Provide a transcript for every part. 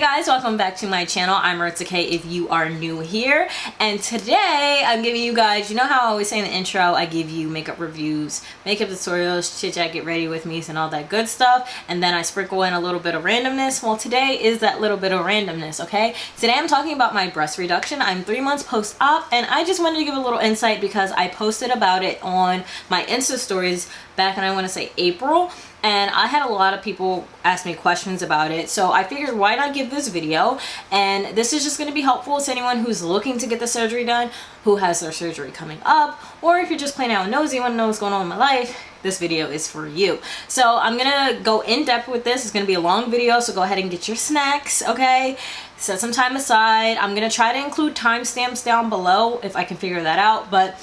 guys, welcome back to my channel. I'm Maritzah if you are new here, and today I'm giving you guys, you know how I always say in the intro, I give you makeup reviews, makeup tutorials, chit chat, get ready with me and all that good stuff, and then I sprinkle in a little bit of randomness. Well, today is that little bit of randomness, okay? Today I'm talking about my breast reduction. I'm 3 months post-op, and I just wanted to give a little insight because I posted about it on my Insta stories back in, I want to say, April. And I had a lot of people ask me questions about it, so I figured why not give this video. And this is just going to be helpful to anyone who's looking to get the surgery done, who has their surgery coming up, or if you're just plain out nosy, want to know what's going on in my life, this video is for you. So I'm gonna go in depth with this. It's gonna be a long video, so go ahead and get your snacks, okay? Set some time aside. I'm gonna try to include timestamps down below if I can figure that out, but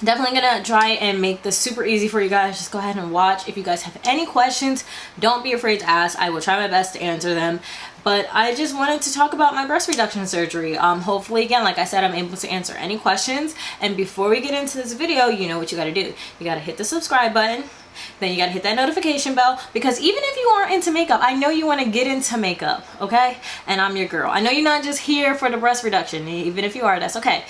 definitely gonna try and make this super easy for you guys. Just go ahead and watch. If you guys have any questions, don't be afraid to ask. I will try my best to answer them. But I just wanted to talk about my breast reduction surgery. Hopefully, again, like I said, I'm able to answer any questions. And before we get into this video, you know what you gotta do. You gotta hit the subscribe button. Then you gotta hit that notification bell, because even if you aren't into makeup, I know you want to get into makeup, okay? And I'm your girl. I know you're not just here for the breast reduction. Even if you are, that's okay.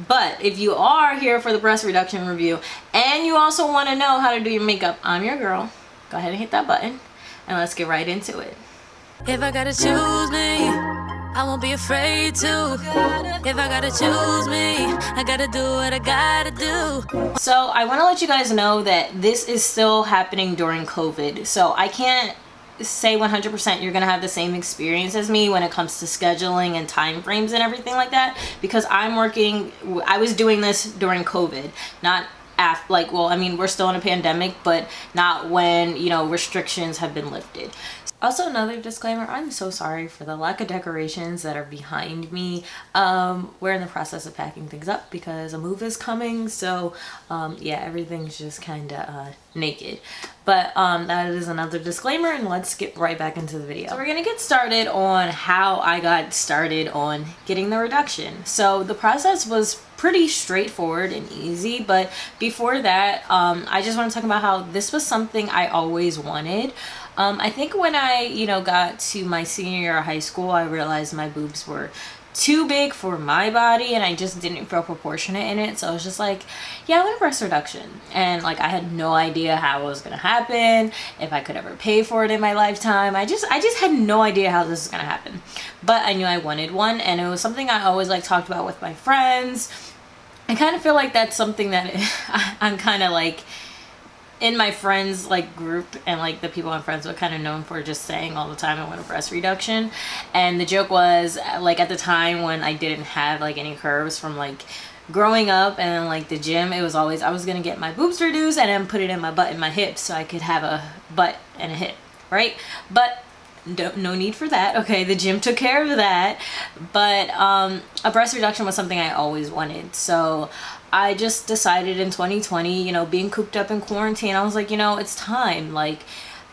But if you are here for the breast reduction review and you also want to know how to do your makeup, I'm your girl. Go ahead and hit that button and let's get right into it. If I gotta choose me, I won't be afraid to. If I gotta choose me, I gotta do what I gotta do. So I want to let you guys know that this is still happening during COVID. So I can't say 100% you're gonna have the same experience as me when it comes to scheduling and time frames and everything like that, because I was doing this during COVID, not after, like, well, I mean, we're still in a pandemic, but not when, you know, restrictions have been lifted. Also, another disclaimer, I'm so sorry for the lack of decorations that are behind me. We're in the process of packing things up because a move is coming, so yeah, everything's just kind of naked. But that is another disclaimer, and let's get right back into the video. So we're gonna get started on how I got started on getting the reduction. So the process was pretty straightforward and easy, but before that, I just want to talk about how this was something I always wanted. I think when I, you know, got to my senior year of high school, I realized my boobs were too big for my body and I just didn't feel proportionate in it. So I was just like, yeah, I want a breast reduction. And like, I had no idea how it was gonna happen, if I could ever pay for it in my lifetime. I just had no idea how this was gonna happen. But I knew I wanted one, and it was something I always like talked about with my friends. I kind of feel like that's something that I'm kind of like in my friends like group, and like the people I'm friends with kind of known for just saying all the time I want a breast reduction. And the joke was, like, at the time when I didn't have like any curves from like growing up and then like the gym, it was always I was gonna get my boobs reduced and then put it in my butt and my hips so I could have a butt and a hip, right? But no need for that, okay? The gym took care of that. But a breast reduction was something I always wanted, so I just decided in 2020, you know, being cooped up in quarantine, I was like, you know, it's time. Like,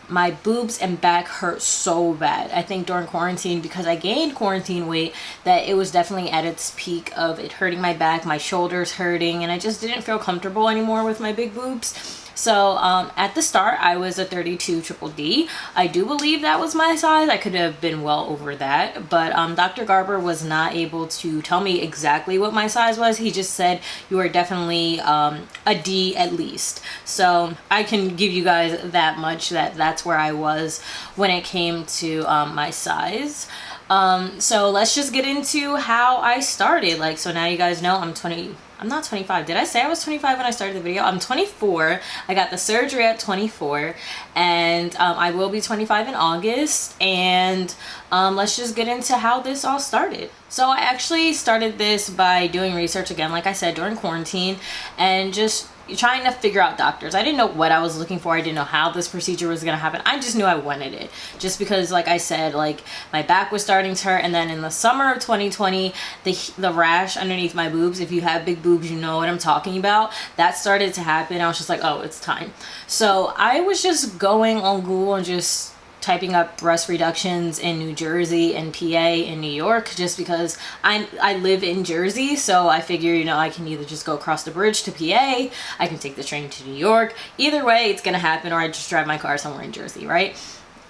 my boobs and back hurt so bad, I think, during quarantine, because I gained quarantine weight, that it was definitely at its peak of it hurting my back, my shoulders hurting, and I just didn't feel comfortable anymore with my big boobs. So at the start, I was a 32 triple D. I do believe that was my size. I could have been well over that, but Dr. Garber was not able to tell me exactly what my size was. He just said, you are definitely a D at least. So I can give you guys that much, that's where I was when it came to my size. So let's just get into how I started. Like, so now you guys know I'm not 25. Did I say I was 25 when I started the video? I'm 24. I got the surgery at 24, and I will be 25 in August. And let's just get into how this all started. So I actually started this by doing research, again, like I said, during quarantine, and just trying to figure out doctors. I didn't know what I was looking for. I didn't know how this procedure was gonna happen. I just knew I wanted it, just because, like I said, like, my back was starting to hurt. And then in the summer of 2020, the rash underneath my boobs, if you have big boobs, you know what I'm talking about, that started to happen. I was just like, oh, it's time. So I was just going on Google and just typing up breast reductions in New Jersey and PA and New York, just because I live in Jersey, so I figure, you know, I can either just go across the bridge to PA, I can take the train to New York. Either way, it's gonna happen, or I just drive my car somewhere in Jersey, right?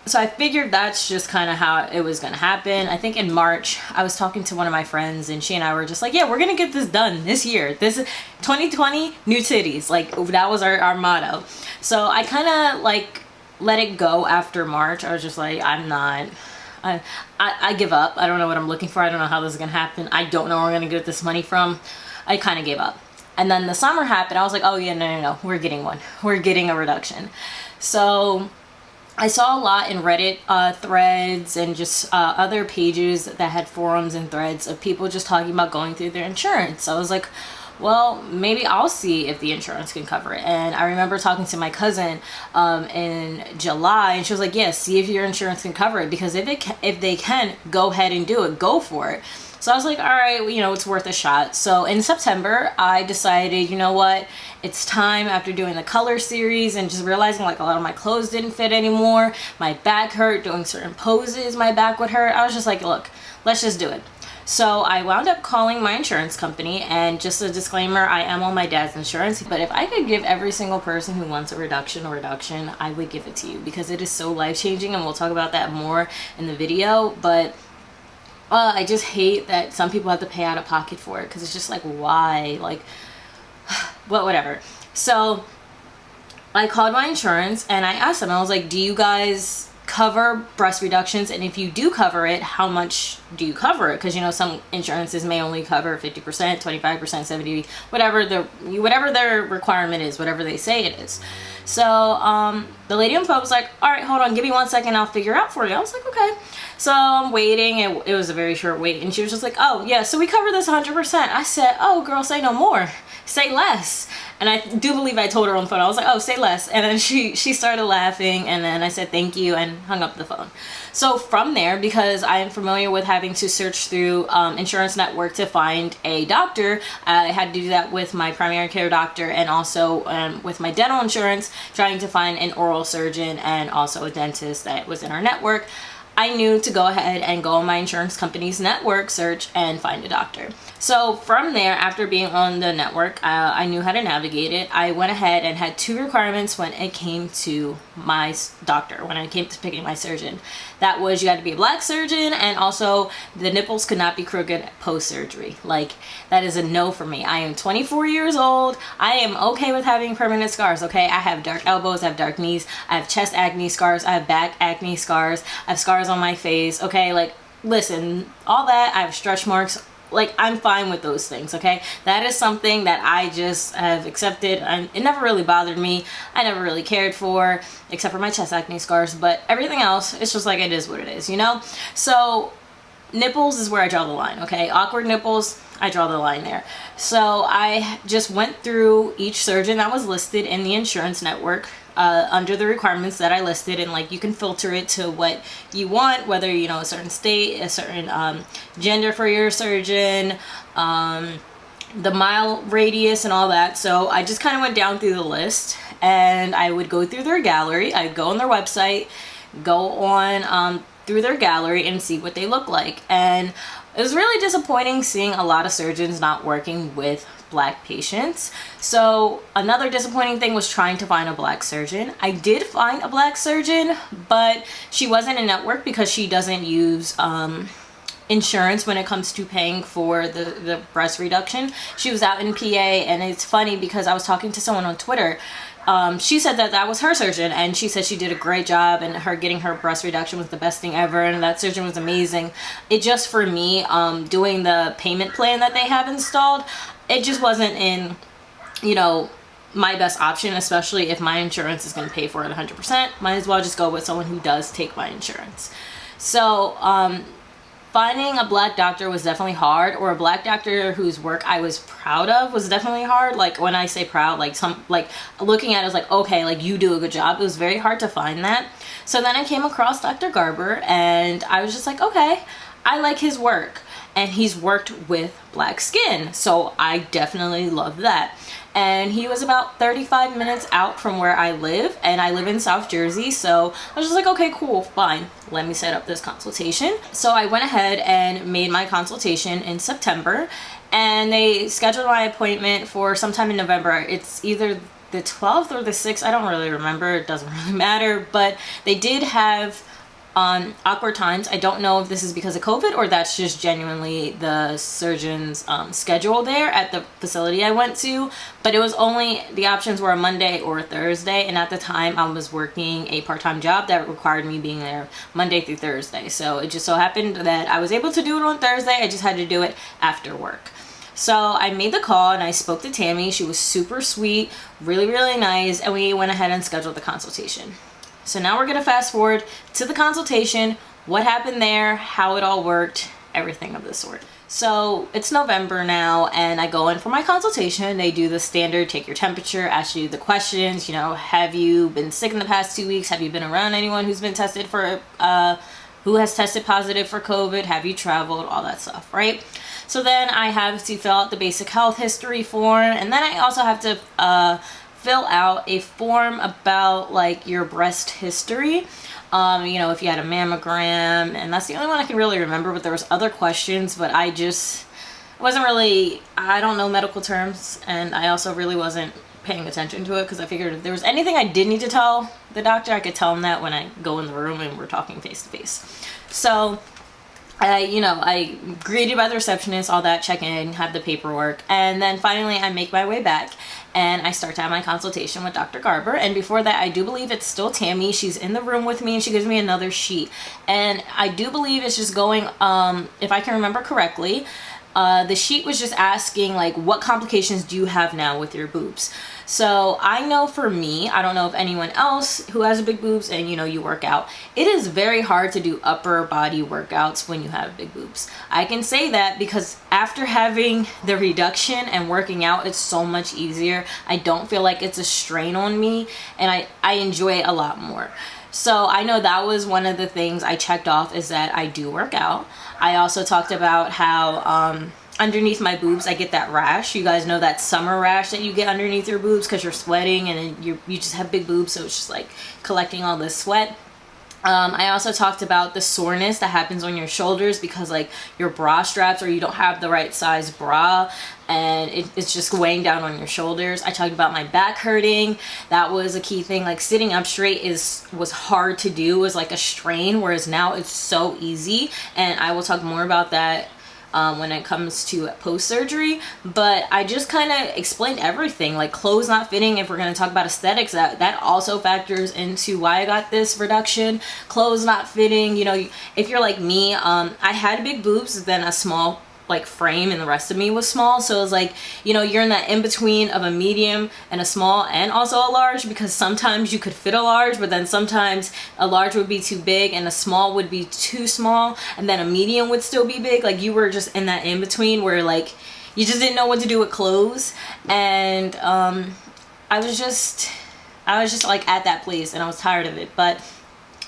So I figured that's just kind of how it was going to happen. I think in March, I was talking to one of my friends and she and I were just like, yeah, we're going to get this done this year. This is 2020, new titties. Like that was our motto. So I kind of like let it go after March. I was just like, I give up. I don't know what I'm looking for. I don't know how this is going to happen. I don't know where I'm going to get this money from. I kind of gave up. And then the summer happened. I was like, oh yeah, no. We're getting one. We're getting a reduction. So I saw a lot in Reddit threads and just other pages that had forums and threads of people just talking about going through their insurance. So I was like, well, maybe I'll see if the insurance can cover it. And I remember talking to my cousin in July, and she was like, yeah, see if your insurance can cover it, because if they can, go ahead and do it. Go for it. So I was like, all right, well, you know, it's worth a shot. So in September, I decided, you know what, it's time, after doing the color series and just realizing like a lot of my clothes didn't fit anymore. My back hurt, doing certain poses, my back would hurt. I was just like, look, let's just do it. So I wound up calling my insurance company, and just a disclaimer, I am on my dad's insurance, but if I could give every single person who wants a reduction, I would give it to you, because it is so life-changing, and we'll talk about that more in the video. But I just hate that some people have to pay out of pocket for it, because it's just like, why? Like, well, whatever. So I called my insurance and I asked them, I was like, do you guys cover breast reductions? And if you do cover it, how much do you cover it? Because, you know, some insurances may only cover 50%, 25%, 70%, whatever their requirement is, whatever they say it is. So the lady on the phone was like, all right, hold on, give me 1 second, I'll figure out for you. I was like, okay. So I'm waiting, and it was a very short wait, and she was just like, oh yeah, so we cover this 100%. I said, oh girl, say no more, say less. And I do believe I told her on the phone, I was like, oh, say less. And then she started laughing, and then I said thank you and hung up the phone. So from there, because I am familiar with having to search through Insurance Network to find a doctor, I had to do that with my primary care doctor, and also with my dental insurance, trying to find an oral surgeon and also a dentist that was in our network. I knew to go ahead and go on my insurance company's network search and find a doctor. So from there, after being on the network, I knew how to navigate it. I went ahead and had 2 requirements when it came to my doctor, when it came to picking my surgeon. That was, you had to be a black surgeon, and also the nipples could not be crooked post-surgery. Like, that is a no for me. I am 24 years old. I am okay with having permanent scars, okay? I have dark elbows, I have dark knees, I have chest acne scars, I have back acne scars, I have scars on my face, okay? Like, listen, all that, I have stretch marks. Like, I'm fine with those things, okay? That is something that I just have accepted. It never really bothered me. I never really cared for, except for my chest acne scars. But everything else, it's just like, it is what it is, you know? So nipples is where I draw the line, okay? Awkward nipples, I draw the line there. So I just went through each surgeon that was listed in the insurance network under the requirements that I listed, and like, you can filter it to what you want, whether, you know, a certain state, a certain gender for your surgeon, the mile radius and all that. So I just kind of went down through the list, and I would go through their gallery. I'd go on their website, go on through their gallery and see what they look like. And it was really disappointing seeing a lot of surgeons not working with black patients. So another disappointing thing was trying to find a black surgeon. I did find a black surgeon, but she wasn't in network because she doesn't use insurance when it comes to paying for the breast reduction. She was out in PA, and it's funny because I was talking to someone on Twitter. She said that was her surgeon, and she said she did a great job, and her getting her breast reduction was the best thing ever, and that surgeon was amazing. It just, for me, doing the payment plan that they have installed, it just wasn't in, you know, my best option, especially if my insurance is going to pay for it 100%. Might as well just go with someone who does take my insurance. So finding a black doctor was definitely hard, or a black doctor whose work I was proud of was definitely hard. Like, when I say proud, like looking at it, was like, okay, like, you do a good job. It was very hard to find that. So then I came across Dr. Garber, and I was just like, okay, I like his work, and he's worked with black skin, so I definitely love that. And he was about 35 minutes out from where I live, and I live in South Jersey, so I was just like, okay, cool, fine, let me set up this consultation. So I went ahead and made my consultation in September, and they scheduled my appointment for sometime in November. It's either the 12th or the 6th, I don't really remember, it doesn't really matter, but they did have awkward times. I don't know if this is because of COVID or that's just genuinely the surgeon's schedule there at the facility I went to, but it was only, the options were a Monday or a Thursday, and at the time I was working a part-time job that required me being there Monday through Thursday. So it just so happened that I was able to do it on Thursday. I just had to do it after work. So I made the call and I spoke to Tammy. She was super sweet, really, really nice, and we went ahead and scheduled the consultation. So now we're gonna fast forward to the consultation, what happened there, how it all worked, everything of the sort. So it's November now and I go in for my consultation. They do the standard, take your temperature, ask you the questions, you know, have you been sick in the past 2 weeks? Have you been around anyone who's been tested for, who has tested positive for COVID? Have you traveled? All that stuff, right? So then I have to fill out the basic health history form, and then I also have to fill out a form about like your breast history. You know, if you had a mammogram, and that's the only one I can really remember, but there was other questions, but I wasn't really, I don't know medical terms, and I also really wasn't paying attention to it because I figured if there was anything I did need to tell the doctor, I could tell him that when I go in the room and we're talking face to face. So I greeted by the receptionist, all that, check in, have the paperwork, and then finally I make my way back and I start to have my consultation with Dr. Garber. And before that, I do believe it's still Tammy. She's in the room with me and she gives me another sheet. And I do believe it's just going, if I can remember correctly, the sheet was just asking like, what complications do you have now with your boobs? So I know for me, I don't know if anyone else who has big boobs and you work out, it is very hard to do upper body workouts when you have big boobs. I can say that because after having the reduction and working out, it's so much easier. I don't feel like it's a strain on me and I enjoy it a lot more. So I know that was one of the things I checked off, is that I do work out. I also talked about how underneath my boobs I get that rash. You guys know that summer rash that you get underneath your boobs because you're sweating and you just have big boobs, so it's just like collecting all this sweat. I also talked about the soreness that happens on your shoulders because like your bra straps, or you don't have the right size bra and it's just weighing down on your shoulders. I talked about my back hurting. That was a key thing. Like sitting up straight was hard to do, was like a strain, whereas now it's so easy, and I will talk more about that when it comes to post-surgery. But I just kind of explained everything, like clothes not fitting. If we're going to talk about aesthetics, that also factors into why I got this reduction. Clothes not fitting, if you're like me, I had big boobs, then a small like frame, and the rest of me was small. So it was like, you're in that in between of a medium and a small and also a large, because sometimes you could fit a large, but then sometimes a large would be too big and a small would be too small, and then a medium would still be big. Like you were just in that in between where like you just didn't know what to do with clothes. And I was just like at that place and I was tired of it. But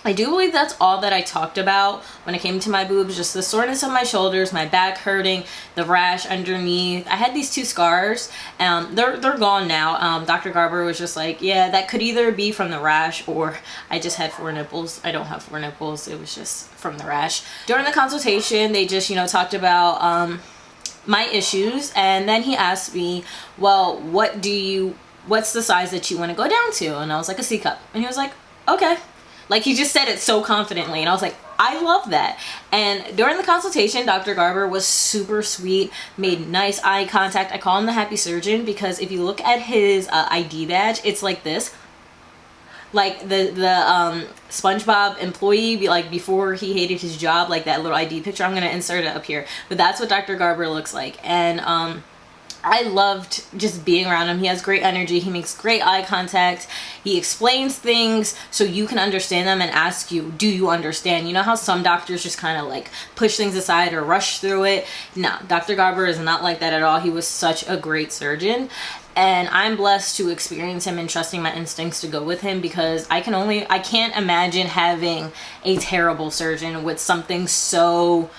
I do believe that's all that I talked about when it came to my boobs, just the soreness of my shoulders, my back hurting, the rash underneath. I had these 2 scars, they're gone now. Dr. Garber was just like, yeah, that could either be from the rash or I just had 4 nipples. I don't have 4 nipples, it was just from the rash. During the consultation, they just, talked about my issues, and then he asked me, well, what's the size that you want to go down to? And I was like, a C cup. And he was like, okay. Like he just said it so confidently, and I was like, I love that. And during the consultation, Dr. Garber was super sweet, made nice eye contact. I call him the happy surgeon because if you look at his ID badge, it's like this. Like the SpongeBob employee, like before he hated his job, like that little ID picture. I'm gonna insert it up here, but that's what Dr. Garber looks like. And I loved just being around him. He has great energy. He makes great eye contact. He explains things so you can understand them and ask you, do you understand? You know how some doctors just kind of like push things aside or rush through it? No, Dr. Garber is not like that at all. He was such a great surgeon. And I'm blessed to experience him and trusting my instincts to go with him, because I can't imagine having a terrible surgeon with something so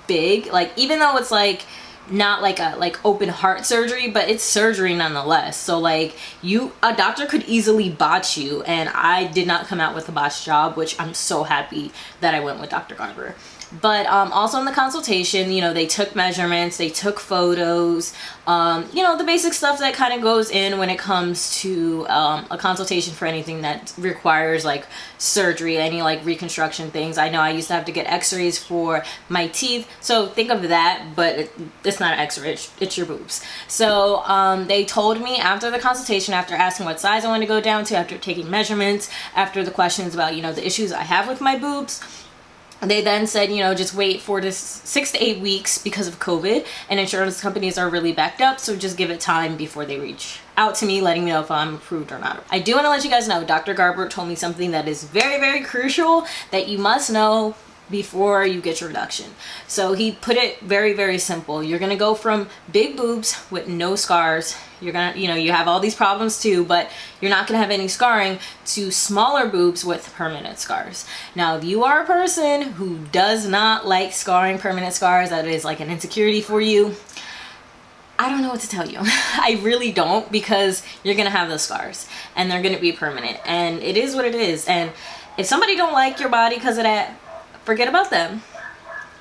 big. Like, even though it's like, not like a open heart surgery, but it's surgery nonetheless. So like a doctor could easily botch you, and I did not come out with a botched job, which I'm so happy that I went with Dr. Garber. But also in the consultation, you know, they took measurements, they took photos, you know, the basic stuff that kind of goes in when it comes to a consultation for anything that requires like surgery, any like reconstruction things. I know I used to have to get x-rays for my teeth, so think of that, but it's not an x-ray, it's your boobs. So they told me after the consultation, after asking what size I want to go down to, after taking measurements, after the questions about, you know, the issues I have with my boobs, they then said, you know, just wait 6 to 8 weeks because of COVID, and insurance companies are really backed up, so just give it time before they reach out to me, letting me know if I'm approved or not. I do want to let you guys know, Dr. Garber told me something that is very, very crucial that you must know before you get your reduction. So he put it very, very simple. You're gonna go from big boobs with no scars, you're gonna, you know, you have all these problems too, but you're not gonna have any scarring, to smaller boobs with permanent scars. Now, if you are a person who does not like scarring, permanent scars, that is like an insecurity for you, I don't know what to tell you. I really don't, because you're gonna have those scars and they're gonna be permanent, and it is what it is. And if somebody don't like your body because of that, forget about them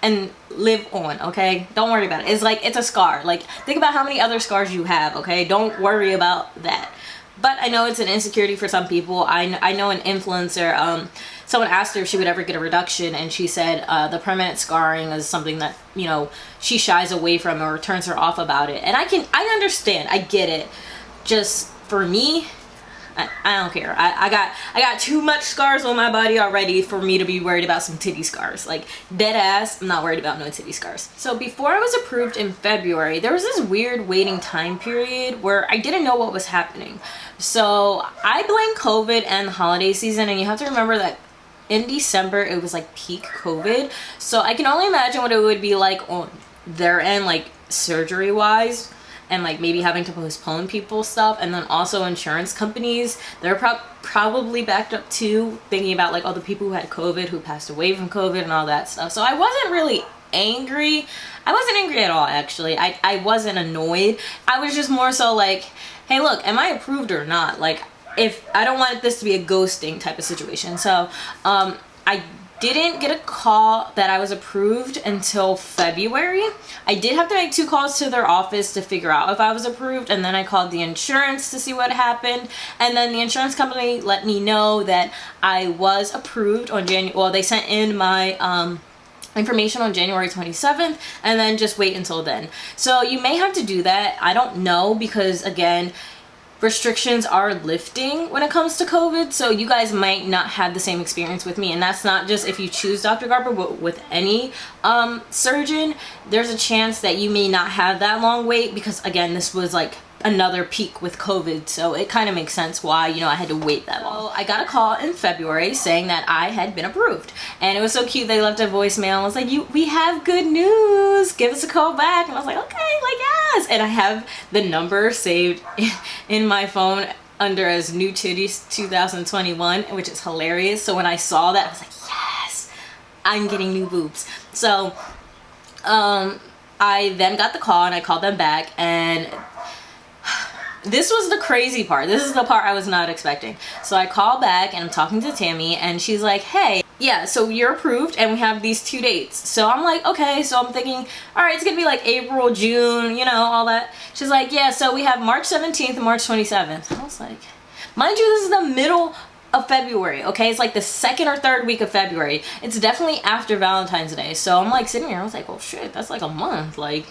and live on, okay? Don't worry about it. It's like, it's a scar. Like, think about how many other scars you have, okay? Don't worry about that. But I know it's an insecurity for some people. I know an influencer, someone asked her if she would ever get a reduction, and she said the permanent scarring is something that, you know, she shies away from or turns her off about it. And I understand, I get it. Just for me, I don't care. I got too much scars on my body already for me to be worried about some titty scars. Like, dead ass, I'm not worried about no titty scars. So before I was approved in February, there was this weird waiting time period where I didn't know what was happening. So I blame COVID and the holiday season, and you have to remember that in December it was like peak COVID. So I can only imagine what it would be like on their end, like surgery wise, and like maybe having to postpone people's stuff. And then also insurance companies, they're probably backed up too, thinking about like all the people who had COVID, who passed away from COVID and all that stuff. So I wasn't really angry. I wasn't angry at all, actually. I wasn't annoyed. I was just more so like, hey, look, am I approved or not? Like, if I don't want this to be a ghosting type of situation. So I didn't get a call that I was approved until February. I did have to make 2 calls to their office to figure out if I was approved, and then I called the insurance to see what happened, and then the insurance company let me know that I was approved on they sent in my information on January 27th, and then just wait until then. So you may have to do that. I don't know, because again, restrictions are lifting when it comes to COVID, so you guys might not have the same experience with me. And that's not just if you choose Dr. Garber, but with any surgeon, there's a chance that you may not have that long wait, because again, this was like another peak with COVID, so it kind of makes sense why, you know, I had to wait that long. I got a call in February saying that I had been approved, and it was so cute. They left a voicemail and was like, we have good news, give us a call back. And I was like, okay, like, yes. And I have the number saved in my phone under as New Titties 2021, which is hilarious. So when I saw that, I was like, yes, I'm getting new boobs. So I then got the call, and I called them back, and this was the crazy part. This is the part I was not expecting. So I call back, and I'm talking to Tammy, and she's like, hey, yeah, so you're approved, and we have these 2 dates. So I'm like, okay. So I'm thinking, all right, it's gonna be like April, June, you know, all that. She's like, yeah, so we have March 17th and March 27th. I was like, mind you, this is the middle of February, okay? It's like the 2nd or 3rd week of February. It's definitely after Valentine's Day. So I'm like sitting here, I was like, oh shit, that's like a month, like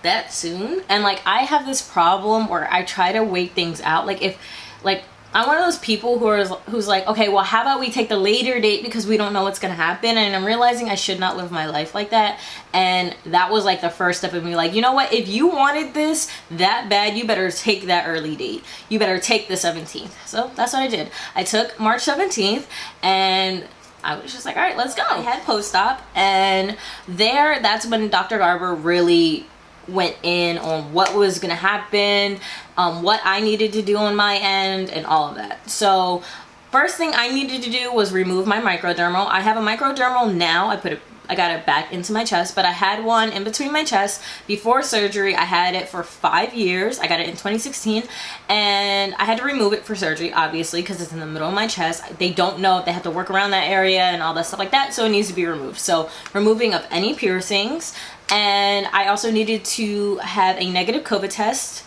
that soon. And like, I have this problem where I try to wait things out. Like, if like, I'm one of those people who's like, okay, well, how about we take the later date because we don't know what's gonna happen. And I'm realizing I should not live my life like that. And that was like the first step of me, like, you know what, if you wanted this that bad, you better take that early date. You better take the 17th. So that's what I did. I took March 17th, and I was just like, all right, let's go. I had PostOp, and that's when Dr. Garber really went in on what was gonna happen, what I needed to do on my end, and all of that. So first thing I needed to do was remove my microdermal. I have a microdermal now. I put it I got it back into my chest, but I had one in between my chest before surgery. I had it for 5 years. I got it in 2016, and I had to remove it for surgery, obviously, because it's in the middle of my chest. They don't know if they have to work around that area and all that stuff like that, so it needs to be removed. So removing of any piercings, and I also needed to have a negative COVID test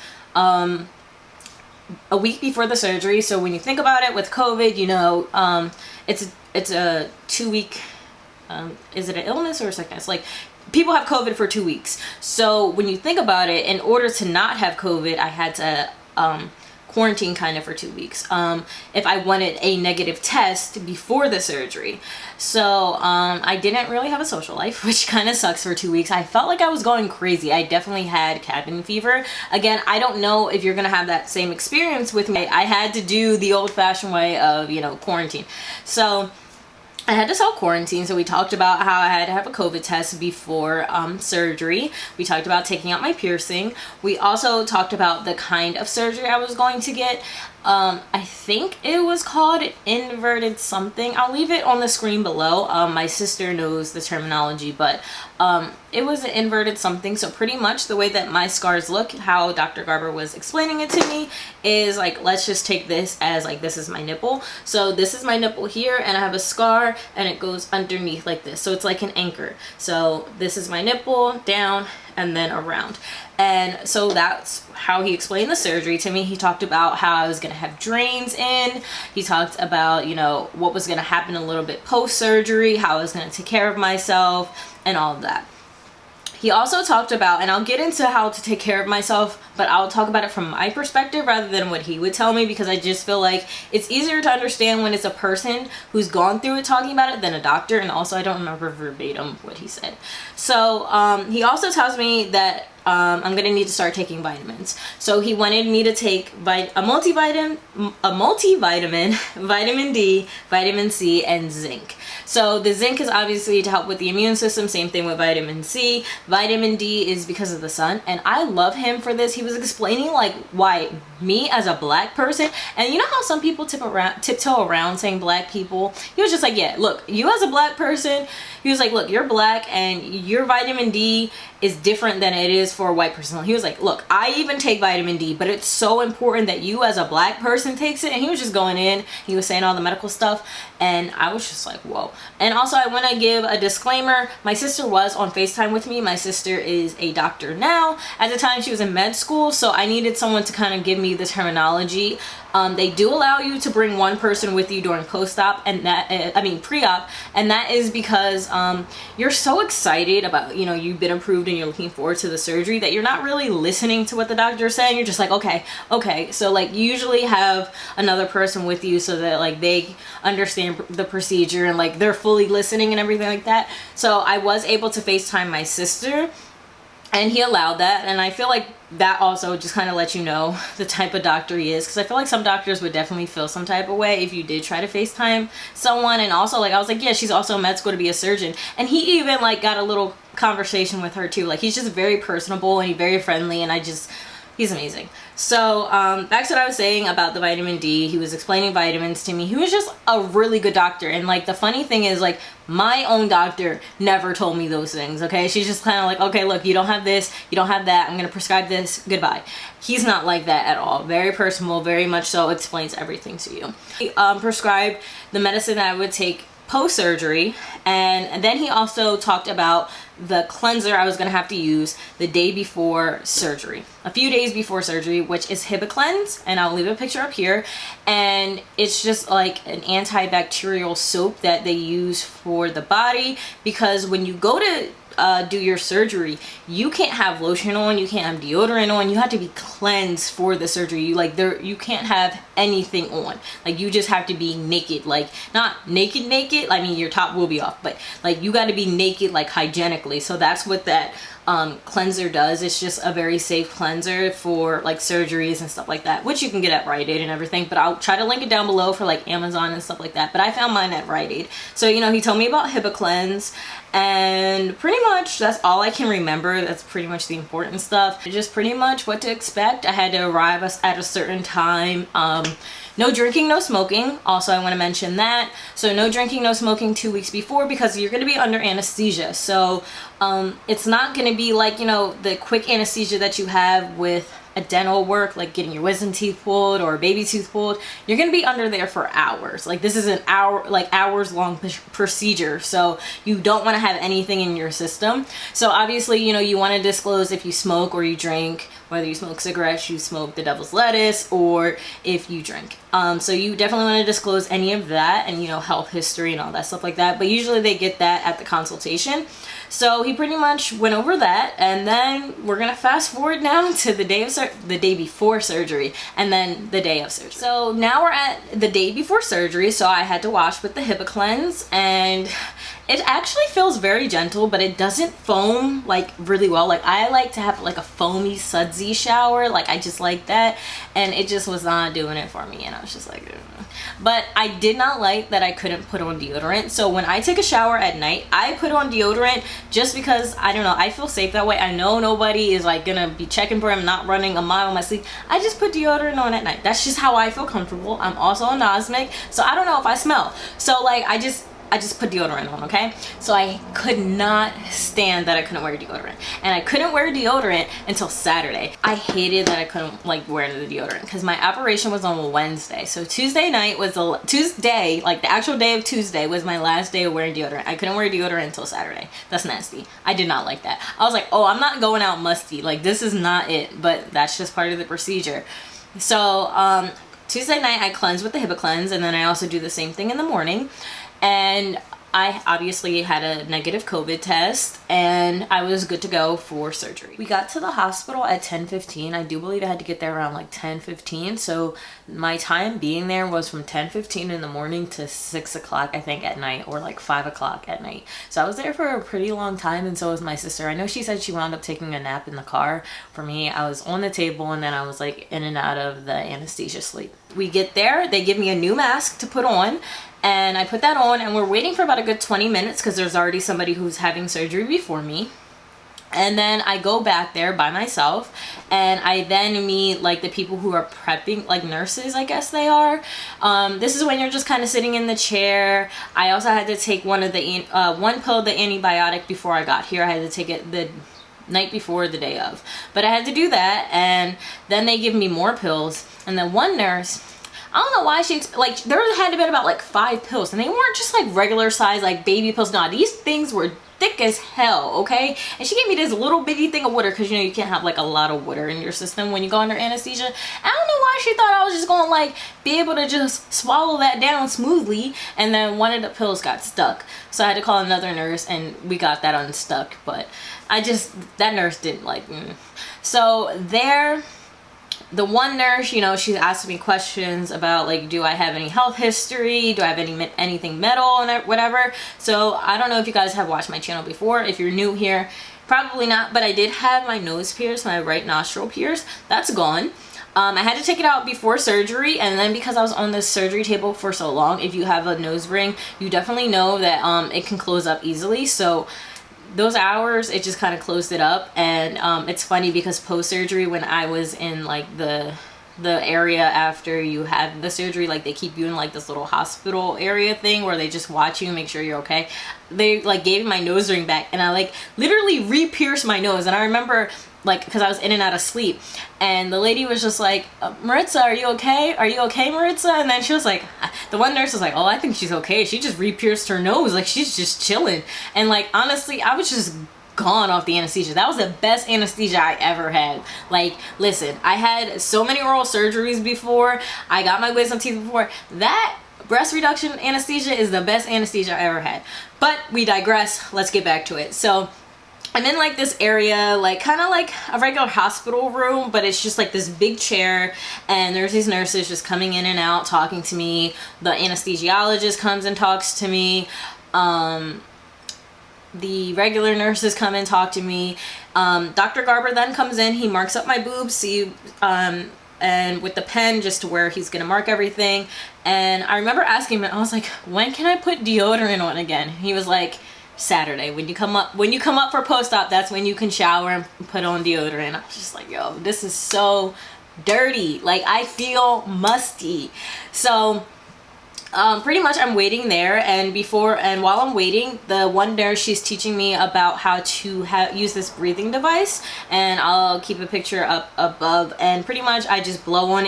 a week before the surgery. So when you think about it with COVID, you know, it's a 2-week, is it an illness or a sickness? Like, people have COVID for 2 weeks. So when you think about it, in order to not have COVID, I had to quarantine kind of for 2 weeks if I wanted a negative test before the surgery. So I didn't really have a social life, which kind of sucks for 2 weeks. I felt like I was going crazy. I definitely had cabin fever. Again, I don't know if you're gonna have that same experience with me. I had to do the old-fashioned way of, you know, quarantine. So I had to self-quarantine. So we talked about how I had to have a COVID test before surgery. We talked about taking out my piercing. We also talked about the kind of surgery I was going to get. I think it was called inverted something. I'll leave it on the screen below. My sister knows the terminology, but it was an inverted something. So pretty much the way that my scars look, how Dr. Garber was explaining it to me, is like, let's just take this as like, this is my nipple. So this is my nipple here, and I have a scar, and it goes underneath like this. So it's like an anchor. So this is my nipple, down, and then around. And so that's how he explained the surgery to me. He talked about how I was going to have drains in. He talked about, you know, what was going to happen a little bit post-surgery, how I was going to take care of myself, and all of that. He also talked about, and I'll get into how to take care of myself, but I'll talk about it from my perspective rather than what he would tell me, because I just feel like it's easier to understand when it's a person who's gone through it talking about it than a doctor. And also, I don't remember verbatim what he said. So he also tells me that I'm gonna need to start taking vitamins. So he wanted me to take a multivitamin, vitamin D, vitamin C, and zinc. So the zinc is obviously to help with the immune system. Same thing with vitamin C. Vitamin D is because of the sun, and I love him for this. He was explaining like why me as a black person, and you know how some people tiptoe around saying black people. He was just like, yeah, look, you as a black person. He was like, look, you're black, and your vitamin D is different than it is for a white person. He was like, look, I even take vitamin D, but it's so important that you as a black person takes it. And he was just going in, he was saying all the medical stuff, and I was just like, whoa. And also, I want to give a disclaimer. My sister was on FaceTime with me. My sister is a doctor now. At the time, she was in med school, so I needed someone to kind of give me the terminology. They do allow you to bring one person with you during post-op, and pre-op, and that is because you're so excited about, you know, you've been approved and you're looking forward to the surgery that you're not really listening to what the doctor is saying. You're just like, okay. So like, you usually have another person with you so that like they understand the procedure and like they're fully listening and everything like that. So I was able to FaceTime my sister, and he allowed that. And I feel like that also just kind of lets you know the type of doctor he is, because I feel like some doctors would definitely feel some type of way if you did try to FaceTime someone. And also, like, I was like, yeah, she's also in med school to be a surgeon. And he even like got a little conversation with her too. Like, he's just very personable and he's very friendly, and he's amazing. So back to what I was saying about the vitamin D. He was explaining vitamins to me. He was just a really good doctor. And like, the funny thing is, like, my own doctor never told me those things, okay? She's just kind of like, okay, look, you don't have this, you don't have that, I'm gonna prescribe this, goodbye. He's not like that at all. Very personal, very much so, explains everything to you. He prescribed the medicine that I would take post-surgery, and then he also talked about the cleanser I was going to have to use the day before surgery, a few days before surgery, which is HibaCleanse, and I'll leave a picture up here. And it's just like an antibacterial soap that they use for the body, because when you go to do your surgery, you can't have lotion on, you can't have deodorant on, you have to be cleansed for the surgery. You can't have anything on. Like, you just have to be naked, like not naked, I mean your top will be off, but like you got to be naked, like hygienically. So that's what that cleanser does. It's just a very safe cleanser for like surgeries and stuff like that, which you can get at Rite Aid and everything, but I'll try to link it down below for like Amazon and stuff like that. But I found mine at Rite Aid. So, you know, he told me about HIPAA cleanse, and pretty much that's all I can remember. That's pretty much the important stuff. Just pretty much what to expect. I had to arrive at a certain time. No drinking, no smoking. Also, I want to mention that. So no drinking, no smoking 2 weeks before, because you're going to be under anesthesia. So it's not going to be like, you know, the quick anesthesia that you have with a dental work, like getting your wisdom teeth pulled or a baby tooth pulled. You're going to be under there for hours. Like this is an hour, like hours long procedure. So you don't want to have anything in your system. So obviously, you know, you want to disclose if you smoke or you drink, whether you smoke cigarettes, you smoke the devil's lettuce, or if you drink. So you definitely want to disclose any of that, and, you know, health history and all that stuff like that. But usually they get that at the consultation. So he pretty much went over that, and then we're gonna fast forward now to the day before surgery, and then the day of surgery. So now we're at the day before surgery. So I had to wash with the HIPAA cleanse, and it actually feels very gentle, but it doesn't foam like really well. Like I like to have like a foamy, sudsy shower. Like I just like that, and it just was not doing it for me. And I was just like, ugh. But I did not like that I couldn't put on deodorant. So when I take a shower at night, I put on deodorant just because, I don't know, I feel safe that way. I know nobody is like gonna be checking for him, not running a mile in my sleep. I just put deodorant on at night. That's just how I feel comfortable. I'm also a nosmic, so I don't know if I smell. So like I just put deodorant on, okay? So I could not stand that I couldn't wear deodorant. And I couldn't wear deodorant until Saturday. I hated that I couldn't like wear the deodorant because my operation was on Wednesday. So Tuesday night was Tuesday, like the actual day of Tuesday was my last day of wearing deodorant. I couldn't wear deodorant until Saturday. That's nasty. I did not like that. I was like, oh, I'm not going out musty. Like this is not it, but that's just part of the procedure. So Tuesday night I cleansed with the HIPAA cleanse, and then I also do the same thing in the morning. And I obviously had a negative COVID test, and I was good to go for surgery. We got to the hospital at 10:15. I do believe I had to get there around like 10:15. So my time being there was from 10:15 in the morning to 6 o'clock, I think, at night, or like 5 o'clock at night. So I was there for a pretty long time, and so was my sister. I know she said she wound up taking a nap in the car. For me, I was on the table, and then I was like in and out of the anesthesia sleep. We get there, they give me a new mask to put on, and I put that on, and we're waiting for about a good 20 minutes because there's already somebody who's having surgery before me. And then I go back there by myself, and I then meet like the people who are prepping, like nurses, I guess they are. This is when you're just kind of sitting in the chair. I also had to take one pill of the antibiotic before I got here. I had to take it the night before the day of, but I had to do that, and then they give me more pills. And then one nurse, I don't know why like there had to be about like 5 pills, and they weren't just like regular size like baby pills. No, these things were thick as hell, okay? And she gave me this little bitty thing of water, because you know you can't have like a lot of water in your system when you go under anesthesia. I don't know why she thought I was just gonna like be able to just swallow that down smoothly, and then one of the pills got stuck. So I had to call another nurse, and we got that unstuck. But that nurse didn't like me. So there, the one nurse, you know, she's asking me questions about like, do I have any health history? Do I have anything metal and whatever? So I don't know if you guys have watched my channel before. If you're new here, probably not, but I did have my nose pierced, my right nostril pierced. That's gone. I had to take it out before surgery, and then because I was on this surgery table for so long, if you have a nose ring, you definitely know that it can close up easily. So those hours, it just kind of closed it up. And it's funny because post-surgery, when I was in like the area after you had the surgery, like they keep you in like this little hospital area thing where they just watch you and make sure you're okay. They like gave me my nose ring back, and I like literally re-pierced my nose. And I remember, like, because I was in and out of sleep, and the lady was just like, Maritzah, are you okay? Are you okay, Maritzah? And then she was like, the one nurse was like, oh, I think she's okay. She just re-pierced her nose. Like, she's just chilling. And like, honestly, I was just gone off the anesthesia. That was the best anesthesia I ever had. Like, listen, I had so many oral surgeries before. I got my wisdom teeth before. That breast reduction anesthesia is the best anesthesia I ever had. But we digress. Let's get back to it. So I'm in like this area, like kind of like a regular hospital room, but it's just like this big chair, and there's these nurses just coming in and out talking to me. The anesthesiologist comes and talks to me. the regular nurses come and talk to me. Dr. Garber then comes in, he marks up my boobs, see, and with the pen just to where he's gonna mark everything. And I remember asking him, I was like, when can I put deodorant on again? He was like, Saturday, when you come up for post-op, that's when you can shower and put on deodorant. I was just like, yo, this is so dirty, like I feel musty. So pretty much I'm waiting there, and while I'm waiting, the one nurse, she's teaching me about how to use this breathing device, and I'll keep a picture up above, and pretty much I just blow in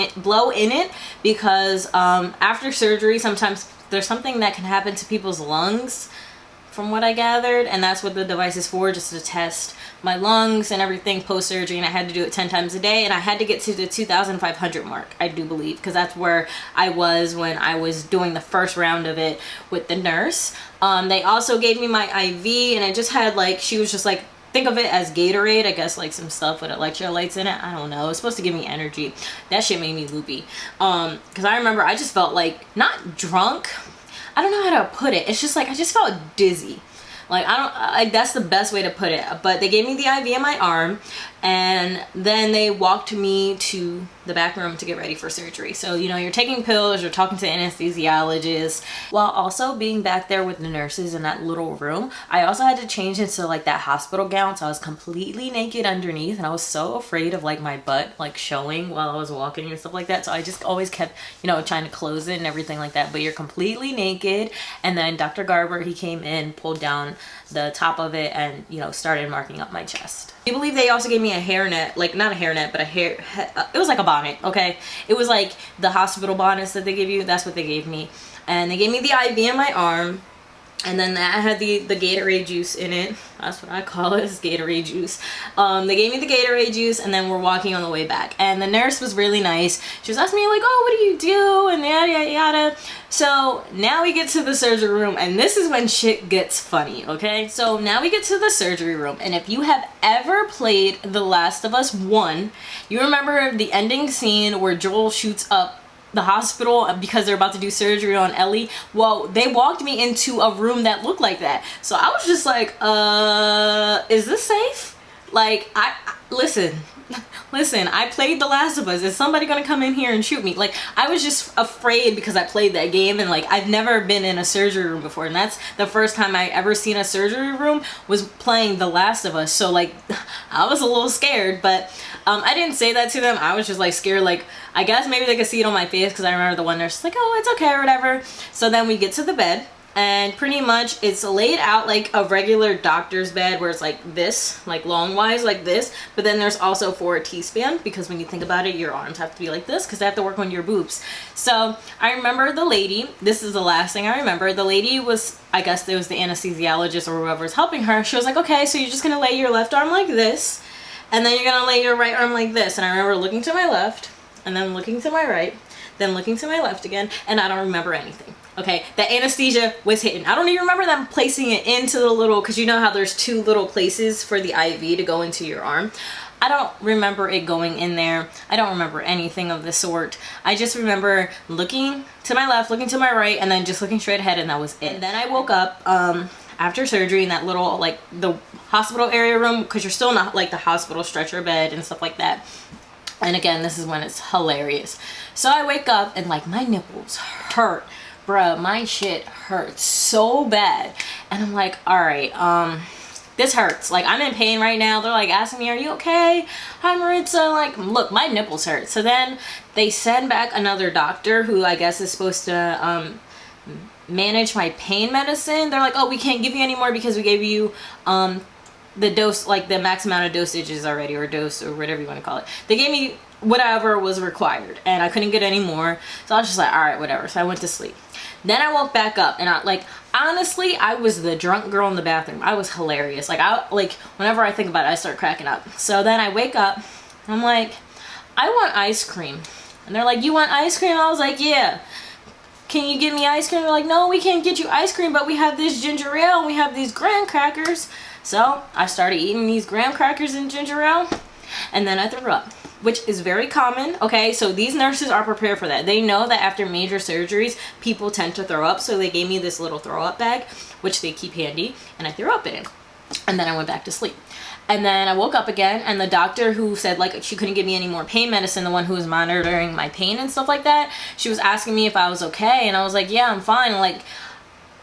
it because after surgery sometimes there's something that can happen to people's lungs, from what I gathered, and that's what the device is for, just to test my lungs and everything post-surgery. And I had to do it 10 times a day, and I had to get to the 2,500 mark, I do believe, because that's where I was when I was doing the first round of it with the nurse. They also gave me my IV, and I just had like, she was just like, think of it as Gatorade, I guess, like some stuff with electrolytes in it. I don't know, it's supposed to give me energy. That shit made me loopy, because I remember I just felt like, not drunk, I don't know how to put it. It's just like I just felt dizzy. Like that's the best way to put it. But they gave me the IV in my arm, and then they walked me to the back room to get ready for surgery. So, you know, you're taking pills, you're talking to anesthesiologists, while also being back there with the nurses in that little room. I also had to change into like that hospital gown, so I was completely naked underneath, and I was so afraid of like my butt like showing while I was walking and stuff like that. So I just always kept, you know, trying to close it and everything like that. But you're completely naked. And then Dr. Garber, he came in, pulled down the top of it, and, you know, started marking up my chest. I believe they also gave me a hairnet, like not a hairnet, but it was like a bonnet, okay? It was like the hospital bonnets that they give you, that's what they gave me. And they gave me the IV in my arm, and then that had the Gatorade juice in it. That's what I call it, is Gatorade juice. They gave me the Gatorade juice, and then we're walking on the way back. And the nurse was really nice. She was asking me like, oh, what do you do? And yada, yada, yada. So now we get to the surgery room, and this is when shit gets funny, okay? So now we get to the surgery room, and if you have ever played The Last of Us 1, you remember the ending scene where Joel shoots up the hospital because they're about to do surgery on Ellie. Well, they walked me into a room that looked like that. So I was just like, is this safe? Like, listen, I played The Last of Us. Is somebody gonna come in here and shoot me? Like, I was just afraid because I played that game, and like, I've never been in a surgery room before, and that's the first time I ever seen a surgery room was playing The Last of Us. So like, I was a little scared, but I didn't say that to them. I was just like scared, like, I guess maybe they could see it on my face, because I remember the one nurse was like, oh, it's okay or whatever. So then we get to the bed, and pretty much it's laid out like a regular doctor's bed, where it's like this, like long wise like this, but then there's also for a T-span, because when you think about it, your arms have to be like this because they have to work on your boobs. So I remember the lady, this is the last thing I remember, the lady was, I guess it was the anesthesiologist or whoever was helping her. She was like, okay, so you're just gonna lay your left arm like this, and then you're gonna lay your right arm like this. And I remember looking to my left, and then looking to my right, then looking to my left again, and I don't remember anything. Okay, the anesthesia was hitting. I don't even remember them placing it into the little, because you know how there's two little places for the IV to go into your arm. I don't remember it going in there. I don't remember anything of the sort. I just remember looking to my left, looking to my right, and then just looking straight ahead, and that was it. And then I woke up after surgery in that little, like, the hospital area room, because you're still not like the hospital stretcher bed and stuff like that. And again, this is when it's hilarious. So I wake up and like my nipples hurt. Bruh, my shit hurts so bad. And I'm like, all right, this hurts. Like, I'm in pain right now. They're like asking me, are you okay? Hi, Maritzah. Like, look, my nipples hurt. So then they send back another doctor who I guess is supposed to manage my pain medicine. They're like, oh, we can't give you any more because we gave you the dose, like the max amount of dosages already, or dose, or whatever you want to call it. They gave me whatever was required, and I couldn't get any more. So I was just like, all right, whatever. So I went to sleep. Then I woke back up, and I, like, honestly, I was the drunk girl in the bathroom. I was hilarious. Like, whenever I think about it, I start cracking up. So then I wake up, and I'm like, I want ice cream. And they're like, you want ice cream? I was like, yeah. Can you give me ice cream? They're like, no, we can't get you ice cream, but we have this ginger ale, and we have these graham crackers. So I started eating these graham crackers and ginger ale, and then I threw up. which is very common, okay? So these nurses are prepared for that. They know that after major surgeries, people tend to throw up. So they gave me this little throw up bag, which they keep handy, and I threw up in it. And then I went back to sleep. And then I woke up again, and the doctor who said like she couldn't give me any more pain medicine, the one who was monitoring my pain and stuff like that, she was asking me if I was okay, and I was like, yeah, I'm fine. Like,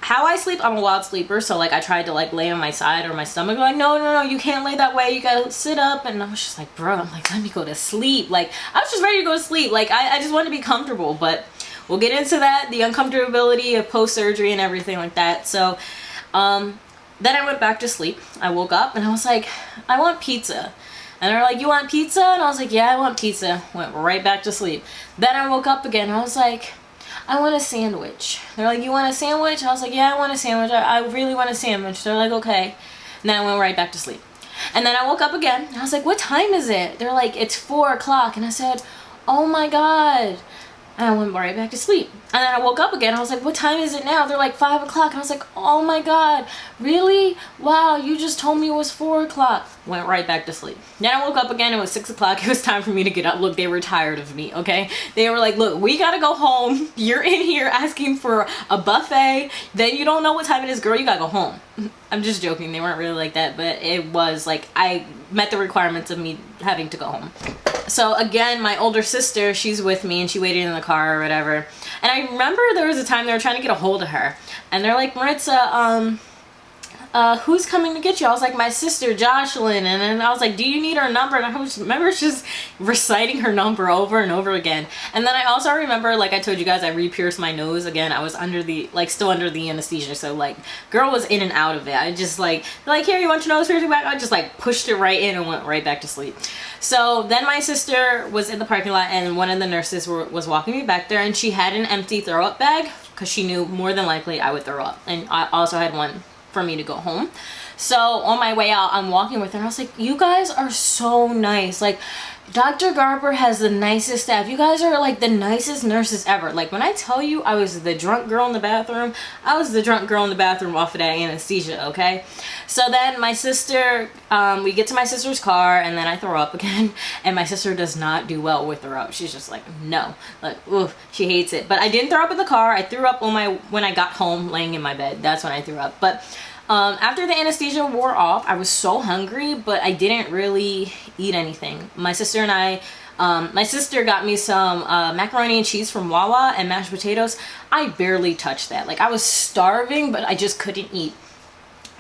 how I sleep, I'm a wild sleeper, so like I tried to like lay on my side or my stomach, like no, you can't lay that way, you gotta sit up. And I was just like, bro, I'm like, let me go to sleep. Like, I was just ready to go to sleep. Like, I just wanted to be comfortable. But we'll get into that, the uncomfortability of post-surgery and everything like that. So then I went back to sleep. I woke up and I was like, I want pizza. And they're like, you want pizza? And I was like, yeah, I want pizza. Went right back to sleep. Then I woke up again and I was like, I want a sandwich. They're like, you want a sandwich? I was like, yeah, I want a sandwich. I really want a sandwich. They're like, okay. And then I went right back to sleep. And then I woke up again. And I was like, what time is it? They're like, it's 4 o'clock. And I said, oh my God. And I went right back to sleep. And then I woke up again. I was like, what time is it now? They're like 5 o'clock. And I was like, oh my God, really? Wow, you just told me it was 4 o'clock. Went right back to sleep. Then I woke up again. It was 6 o'clock. It was time for me to get up. Look, they were tired of me, okay? They were like, look, we gotta go home. You're in here asking for a buffet. Then you don't know what time it is, girl. You gotta go home. I'm just joking. They weren't really like that. But it was like, I met the requirements of me having to go home. So again, my older sister, she's with me and she waited in the car or whatever. And I remember there was a time they were trying to get a hold of her. And they're like, Maritzah, who's coming to get you? I was like, my sister, Jocelyn. And then I was like, do you need her number? And I remember just reciting her number over and over again. And then I also remember, like I told you guys, I re-pierced my nose again. I was under the, like, still under the anesthesia. So, like, girl was in and out of it. I just, like, here, you want your nose piercing back? I just, like, pushed it right in and went right back to sleep. So then my sister was in the parking lot and one of the nurses was walking me back there, and she had an empty throw up bag because she knew more than likely I would throw up. And I also had one for me to go home. So on my way out, I'm walking with her and I was like, you guys are so nice. Like, Dr. Garber has the nicest staff. You guys are like the nicest nurses ever. Like, when I tell you I was the drunk girl in the bathroom, I was the drunk girl in the bathroom off of that anesthesia, okay? So then my sister, we get to my sister's car and then I throw up again. And my sister does not do well with throw up. She's just like, no. Like, oof, she hates it. But I didn't throw up in the car. I threw up when I got home laying in my bed. That's when I threw up. But after the anesthesia wore off, I was so hungry, but I didn't really eat anything. My sister and I, my sister got me some macaroni and cheese from Wawa and mashed potatoes. I barely touched that. Like, I was starving, but I just couldn't eat.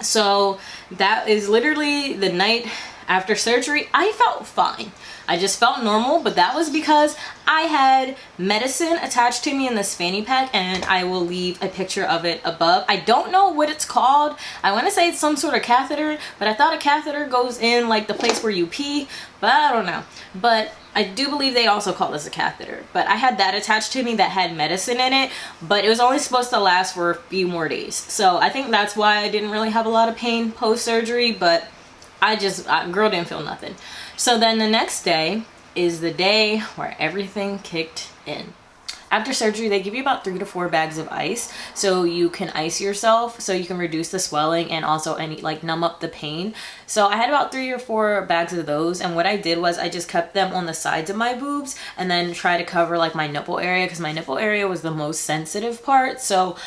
So that is literally the night after surgery. I felt fine. I just felt normal, but that was because I had medicine attached to me in this fanny pack, and I will leave a picture of it above. I don't know what it's called. I want to say it's some sort of catheter, but I thought a catheter goes in like the place where you pee, but I don't know. But I do believe they also call this a catheter. But I had that attached to me that had medicine in it, but it was only supposed to last for a few more days. So I think that's why I didn't really have a lot of pain post-surgery, but girl didn't feel nothing. So then the next day is the day where everything kicked in. After surgery, they give you about 3 to 4 bags of ice so you can ice yourself, so you can reduce the swelling and also numb up the pain. So I had about 3 or 4 bags of those, and what I did was I just kept them on the sides of my boobs and then try to cover like my nipple area, because my nipple area was the most sensitive part. So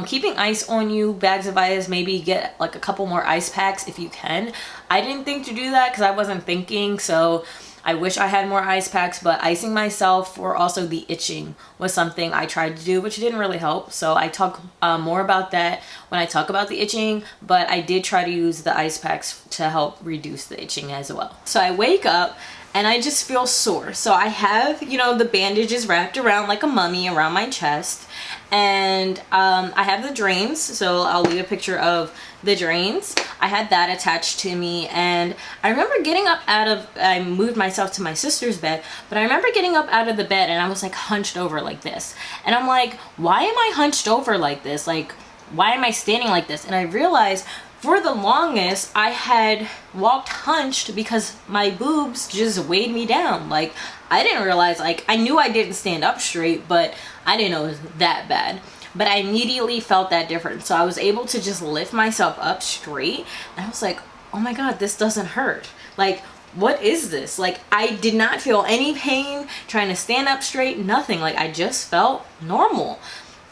keeping ice on you, bags of ice, maybe get like a couple more ice packs if you can. I didn't think to do that because I wasn't thinking, so I wish I had more ice packs, but icing myself or also the itching was something I tried to do, which didn't really help. So I talk more about that when I talk about the itching, but I did try to use the ice packs to help reduce the itching as well. So I wake up and I just feel sore. So I have, the bandages wrapped around like a mummy around my chest, and I have the drains, so I'll leave a picture of the drains. I had that attached to me, and I remember getting up I moved myself to my sister's bed, but I remember getting up out of the bed and I was like hunched over like this. And I'm like, why am I hunched over like this? Like, why am I standing like this? And I realized for the longest I had walked hunched because my boobs just weighed me down. Like, I didn't realize, like, I knew I didn't stand up straight, but I didn't know it was that bad. But I immediately felt that difference. So I was able to just lift myself up straight. And I was like, oh my God, this doesn't hurt. Like, what is this? Like, I did not feel any pain trying to stand up straight, nothing. Like, I just felt normal.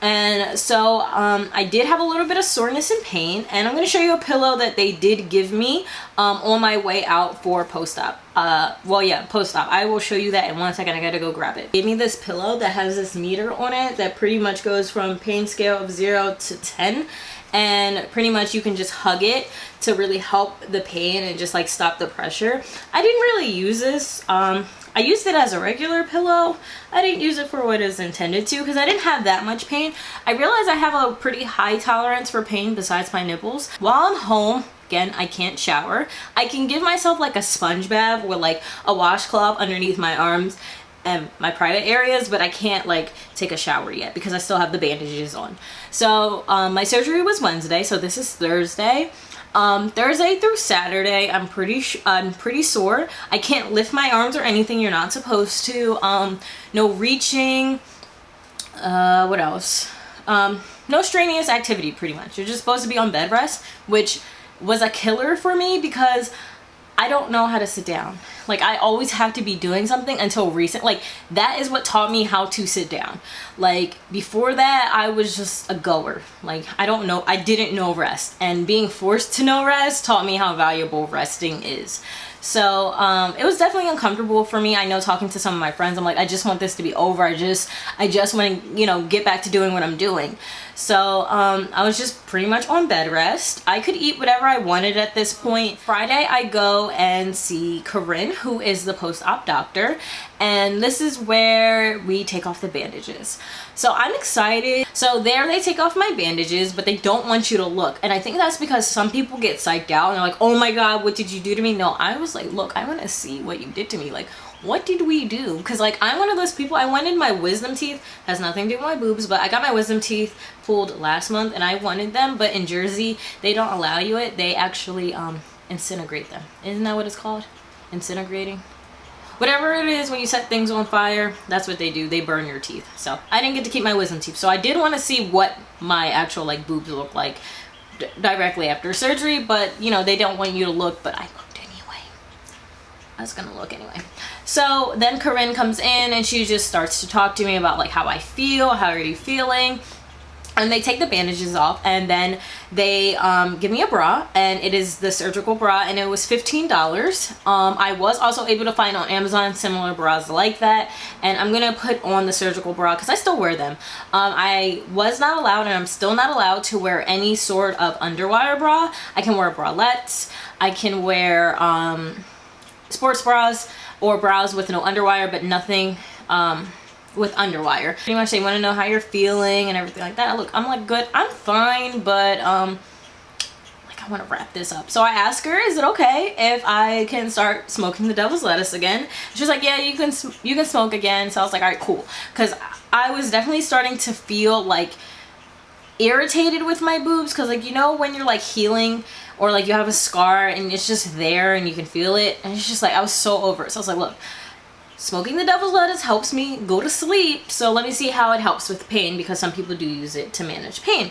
And so I did have a little bit of soreness and pain, and I'm going to show you a pillow that they did give me on my way out for PostOp. Well, yeah, PostOp. I will show you that in 1 second. I got to go grab it. They gave me this pillow that has this meter on it that pretty much goes from pain scale of 0 to 10. And pretty much you can just hug it to really help the pain and just like stop the pressure. I didn't really use this. I used it as a regular pillow. I didn't use it for what it's intended to because I didn't have that much pain. I realized I have a pretty high tolerance for pain besides my nipples. While I'm home, again, I can't shower. I can give myself like a sponge bath with like a washcloth underneath my arms and my private areas, but I can't like take a shower yet because I still have the bandages on. So my surgery was Wednesday, so this is Thursday. Thursday through Saturday, I'm pretty sore. I can't lift my arms or anything. You're not supposed to. No reaching. What else? No strenuous activity, pretty much. You're just supposed to be on bed rest, which was a killer for me because I don't know how to sit down. Like, I always have to be doing something until recent. Like, that is what taught me how to sit down. Like, before that, I was just a goer. Like, I didn't know rest. And being forced to know rest taught me how valuable resting is. So, it was definitely uncomfortable for me. I know, talking to some of my friends, I'm like, I just want this to be over. I just want to, you know, get back to doing what I'm doing. So, I was just pretty much on bed rest. I could eat whatever I wanted at this point. Friday, I go and see Corinne, who is the post-op doctor. And this is where we take off the bandages. So I'm excited. So there they take off my bandages, but they don't want you to look. And I think that's because some people get psyched out and they're like, oh my God, what did you do to me? No, I was like, look, I want to see what you did to me. Like, what did we do? Because like, I'm one of those people, I wanted my wisdom teeth, has nothing to do with my boobs, but I got my wisdom teeth pulled last month and I wanted them, but in Jersey, they don't allow you it. They actually incinerate them. Isn't that what it's called? Incinerating? Whatever it is when you set things on fire, that's what they do. They burn your teeth. So I didn't get to keep my wisdom teeth. So I did want to see what my actual like boobs look like directly after surgery, but you know, they don't want you to look, but I looked anyway. I was gonna look anyway. So then Corinne comes in and she just starts to talk to me about like how I feel, how are you feeling? And they take the bandages off and then they give me a bra, and it is the surgical bra, and it was $15. I was also able to find on Amazon similar bras like that, and I'm gonna put on the surgical bra because I still wear them. I was not allowed, and I'm still not allowed to wear any sort of underwire bra. I can wear bralettes, I can wear sports bras or bras with no underwire, but nothing with underwire. Pretty much they want to know how you're feeling and everything like that. Look, I'm like, good, I'm fine, but like, I want to wrap this up. So I asked her, is it okay if I can start smoking the devil's lettuce again? She's like, yeah, you can smoke again. So I was like, all right, cool, because I was definitely starting to feel like irritated with my boobs, because like, you know, when you're like healing or like you have a scar and it's just there and you can feel it, and it's just like, I was so over it. So I was like, look, smoking the devil's lettuce helps me go to sleep, so let me see how it helps with pain, because some people do use it to manage pain.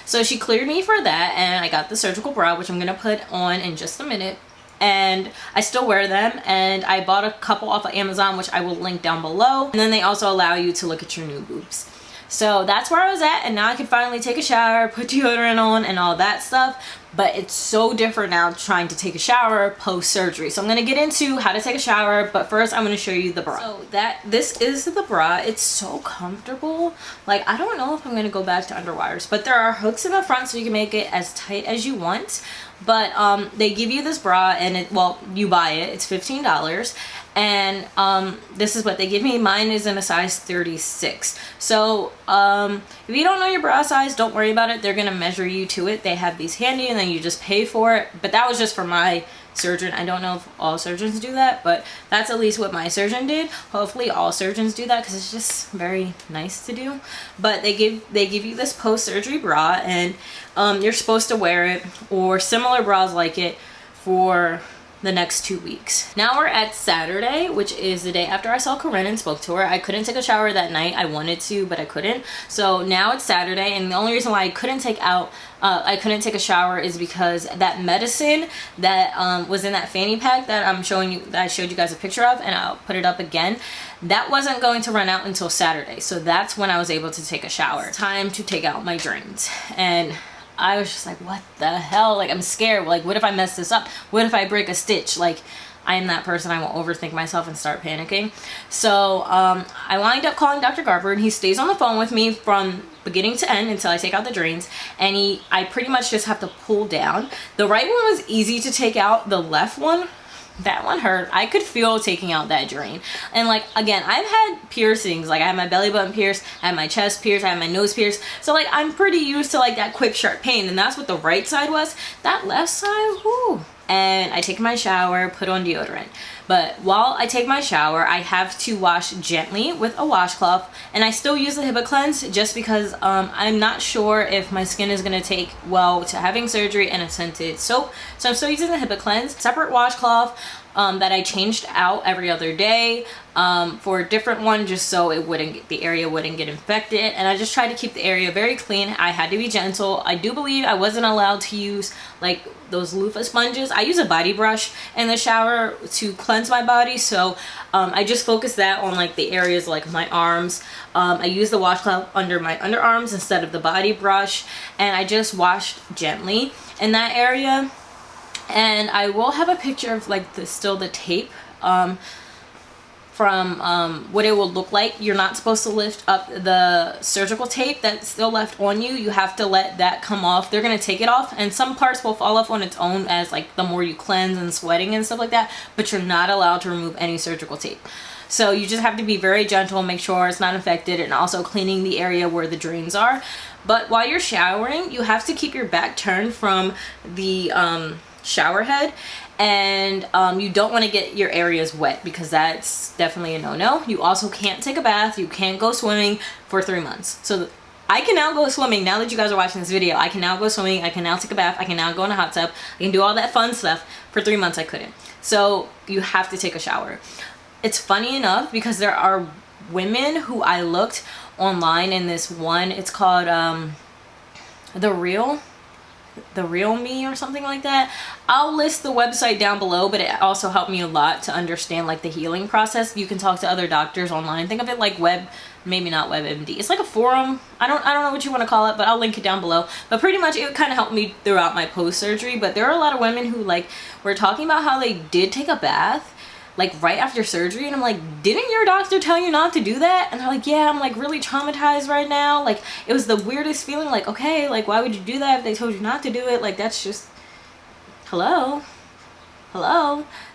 So she cleared me for that, and I got the surgical bra, which I'm gonna put on in just a minute, and I still wear them, and I bought a couple off of Amazon, which I will link down below, and then they also allow you to look at your new boobs. So that's where I was at, and now I can finally take a shower, put deodorant on, and all that stuff. But it's so different now trying to take a shower post-surgery. So I'm going to get into how to take a shower, but first I'm going to show you the bra. So this is the bra. It's so comfortable. Like, I don't know if I'm going to go back to underwires, but there are hooks in the front so you can make it as tight as you want. But they give you this bra, and you buy it. It's $15. And this is what they give me. Mine is in a size 36. So if you don't know your bra size, don't worry about it. They're gonna measure you to it. They have these handy, and then you just pay for it. But that was just for my surgeon. I don't know if all surgeons do that, but that's at least what my surgeon did. Hopefully all surgeons do that, because it's just very nice to do. But they give you this post-surgery bra, and you're supposed to wear it or similar bras like it for the next 2 weeks. Now we're at Saturday, which is the day after I saw Corinne and spoke to her. I couldn't take a shower that night. I wanted to, but I couldn't. So now it's Saturday, and the only reason why I couldn't take a shower is because that medicine that was in that fanny pack that I'm showing you, that I showed you guys a picture of, and I'll put it up again, that wasn't going to run out until Saturday. So that's when I was able to take a shower. Time to take out my drains. And I was just like, what the hell? Like, I'm scared. Like, what if I mess this up? What if I break a stitch? Like, I am that person. I will overthink myself and start panicking. So I lined up calling Dr. Garber, and he stays on the phone with me from beginning to end until I take out the drains. And I pretty much just have to pull down. The right one was easy to take out. The left one, that one hurt. I could feel taking out that drain. And like, again, I've had piercings. Like, I had my belly button pierced, I had my chest pierced, I had my nose pierced. So like, I'm pretty used to like that quick sharp pain, and that's what the right side was. That left side, whoo. And I take my shower, put on deodorant. But while I take my shower, I have to wash gently with a washcloth, and I still use the HIPAA cleanse just because I'm not sure if my skin is going to take well to having surgery and a scented soap. So I'm still using the HIPAA cleanse. Separate washcloth that I changed out every other day for a different one, just so the area wouldn't get infected. And I just tried to keep the area very clean. I had to be gentle. I do believe I wasn't allowed to use like those loofah sponges. I use a body brush in the shower to cleanse my body, so I just focused that on like the areas like my arms. I use the washcloth under my underarms instead of the body brush, and I just washed gently in that area. And I will have a picture of like the tape from what it will look like. You're not supposed to lift up the surgical tape that's still left on you. You have to let that come off. They're going to take it off, and some parts will fall off on its own as like the more you cleanse and sweating and stuff like that, but you're not allowed to remove any surgical tape. So you just have to be very gentle, make sure it's not infected, and also cleaning the area where the drains are. But while you're showering, you have to keep your back turned from the shower head, and you don't want to get your areas wet, because that's definitely a no-no. You also can't take a bath. You can't go swimming for 3 months. So I can now go swimming. Now that you guys are watching this video, I can now go swimming. I can now take a bath. I can now go in a hot tub. I can do all that fun stuff. For 3 months I couldn't. So you have to take a shower. It's funny enough because there are women who I looked online in this one. It's called The Real Me or something like that. I'll list the website down below, but it also helped me a lot to understand like the healing process. You can talk to other doctors online. Think of it like maybe not WebMD. It's like a forum. I don't know what you want to call it, but I'll link it down below. But pretty much it kind of helped me throughout my post-surgery. But there are a lot of women who like were talking about how they did take a bath like right after surgery, and I'm like, didn't your doctor tell you not to do that? And they're like, yeah, I'm like really traumatized right now. Like, it was the weirdest feeling. Like, okay, like why would you do that if they told you not to do it? Like, that's just hello.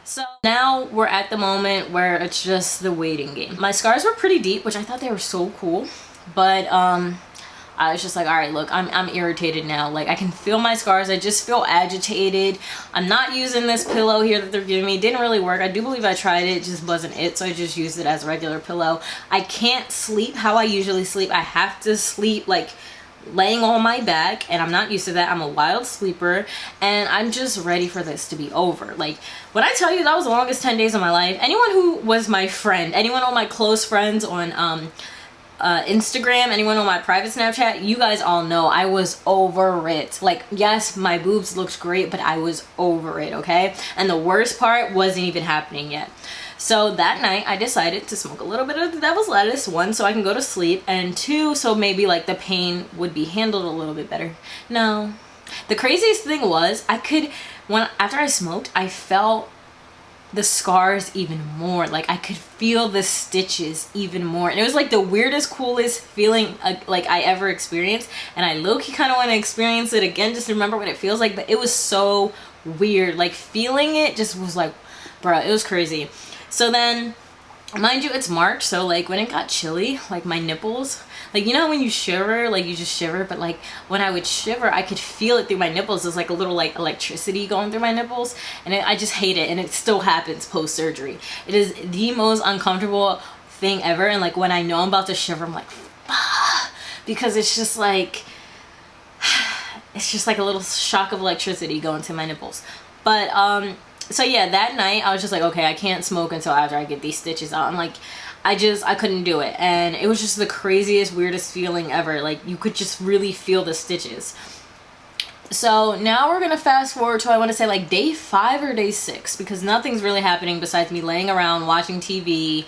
So now we're at the moment where it's just the waiting game. My scars were pretty deep, which I thought they were so cool, but I was just like, all right, look, I'm irritated now. Like, I can feel my scars. I just feel agitated. I'm not using this pillow here that they're giving me. It didn't really work. I do believe I tried it. It just wasn't it. So I just used it as a regular pillow. I can't sleep how I usually sleep. I have to sleep like laying on my back, and I'm not used to that. I'm a wild sleeper, and I'm just ready for this to be over. Like, when I tell you that was the longest 10 days of my life, anyone who was my friend, anyone on my close friends on Instagram, anyone on my private Snapchat, you guys all know I was over it. Like, yes, my boobs looked great, but I was over it, okay? And the worst part wasn't even happening yet. So that night I decided to smoke a little bit of the devil's lettuce, 1, so I can go to sleep, and 2, so maybe like the pain would be handled a little bit better. No. The craziest thing was after I smoked, I felt the scars even more. Like, I could feel the stitches even more, and it was like the weirdest, coolest feeling like I ever experienced. And I low-key kind of want to experience it again just to remember what it feels like. But it was so weird. Like, feeling it just was like, bro, it was crazy. So then, mind you, it's March, so like when it got chilly, like my nipples, like, you know when you shiver, like you just shiver, but like when I would shiver, I could feel it through my nipples. There's like a little like electricity going through my nipples, and I just hate it. And it still happens post-surgery. It is the most uncomfortable thing ever. And like when I know I'm about to shiver, I'm like, ah, because it's just like a little shock of electricity going to my nipples. But So yeah, that night I was just like, okay, I can't smoke until after I get these stitches out. I'm like, I couldn't do it. And it was just the craziest, weirdest feeling ever. Like, you could just really feel the stitches. So now we're gonna fast forward to, I want to say like day 5 or day 6, because nothing's really happening besides me laying around watching TV,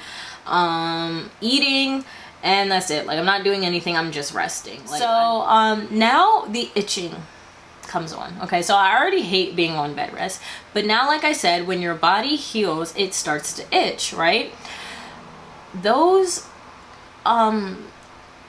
eating, and that's it. Like, I'm not doing anything, I'm just resting. Like, so now the itching comes on. Okay, so I already hate being on bed rest, but now, like I said, when your body heals, it starts to itch, right? Those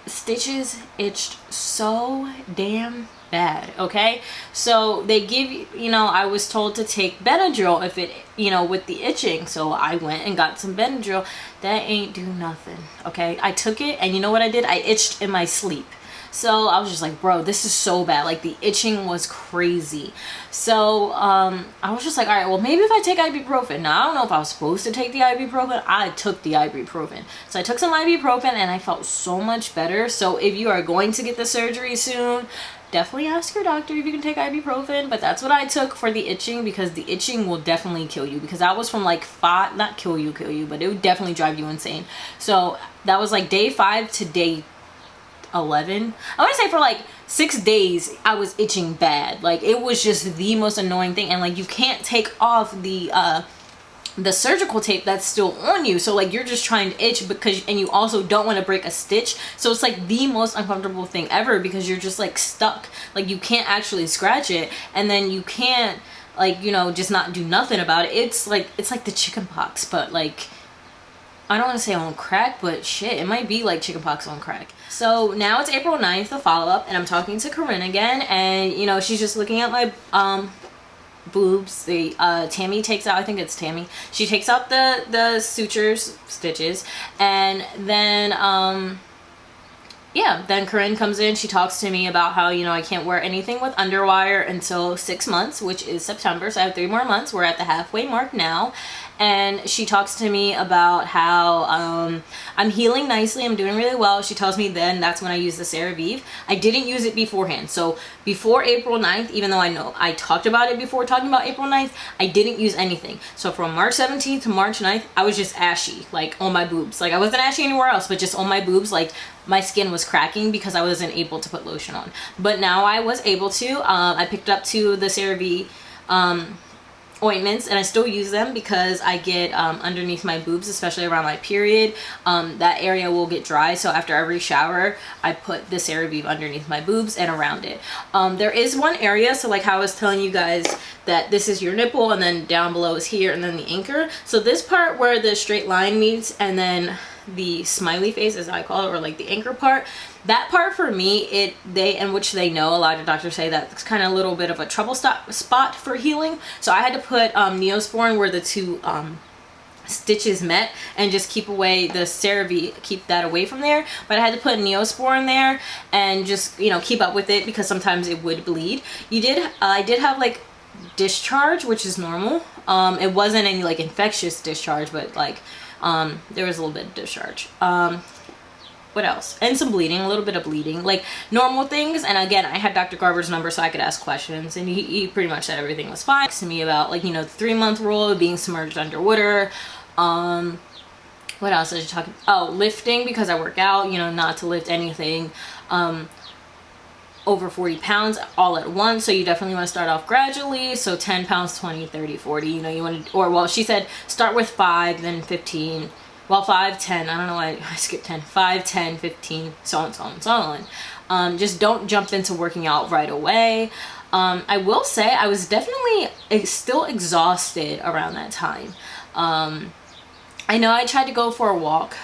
stitches itched so damn bad. Okay, so they give you, you know, I was told to take Benadryl if it, you know, with the itching. So I went and got some Benadryl. That ain't do nothing. Okay, I took it, and you know what I did? I itched in my sleep. So I was just like, bro, this is so bad. Like, the itching was crazy. So I was just like, all right, well, maybe if I take ibuprofen. Now, I don't know if I was supposed to take the ibuprofen. I took the ibuprofen. So I took some ibuprofen, and I felt so much better. So if you are going to get the surgery soon, definitely ask your doctor if you can take ibuprofen. But that's what I took for the itching, because the itching will definitely kill you. Because that was from like 5, not kill you, but it would definitely drive you insane. So that was like day 5 to day 11. I want to say for like 6 days I was itching bad. Like, it was just the most annoying thing. And like, you can't take off the surgical tape that's still on you, so like, you're just trying to itch, because, and you also don't want to break a stitch. So it's like the most uncomfortable thing ever, because you're just like stuck. Like, you can't actually scratch it, and then you can't, like, you know, just not do nothing about it. It's like the chicken pox, but like, I don't want to say on crack, but shit, it might be like chickenpox on crack. So now it's April 9th, the follow-up, and I'm talking to Corinne again, and you know, she's just looking at my boobs. The Tammy takes out, I think it's Tammy, she takes out the sutures, stitches, and then yeah, then Corinne comes in. She talks to me about how, you know, I can't wear anything with underwire until 6 months, which is September. So I have 3 more months. We're at the halfway mark now. And she talks to me about how I'm healing nicely. I'm doing really well. She tells me then that's when I use the CeraVe. I didn't use it beforehand. So before April 9th, even though I know I talked about it before talking about April 9th, I didn't use anything. So from March 17th to March 9th, I was just ashy, like on my boobs. Like, I wasn't ashy anywhere else, but just on my boobs. Like, my skin was cracking because I wasn't able to put lotion on. But now I was able to. I picked up 2 of the CeraVe ointments, and I still use them because I get underneath my boobs, especially around my period, that area will get dry. So after every shower, I put the CeraVe underneath my boobs and around it. There is one area, so like how I was telling you guys that this is your nipple, and then down below is here, and then the anchor. So this part where the straight line meets, and then the smiley face, as I call it, or like the anchor part, that part for me, which they know, a lot of doctors say that's kind of a little bit of a trouble spot for healing. So I had to put Neosporin where the 2 stitches met, and just keep away the CeraVe, keep that away from there. But I had to put Neosporin there and just, you know, keep up with it, because sometimes it would bleed. I did have like discharge, which is normal. It wasn't any like infectious discharge, but like there was a little bit of discharge. What else? And some bleeding, a little bit of bleeding, like normal things. And again, I had Dr. Garber's number so I could ask questions, and he pretty much said everything was fine. To me about, like, you know, the 3-month rule of being submerged underwater. What else was you talking? Oh, lifting, because I work out, you know, not to lift anything over 40 pounds all at once. So you definitely want to start off gradually. So 10 pounds, 20, 30, 40, you know, you want to, or well, she said start with 5, then 15. Well, 5, 10, I don't know why I skipped 10, 5, 10, 15, so on, so on, so on. Just don't jump into working out right away. I will say I was definitely still exhausted around that time. I know I tried to go for a walk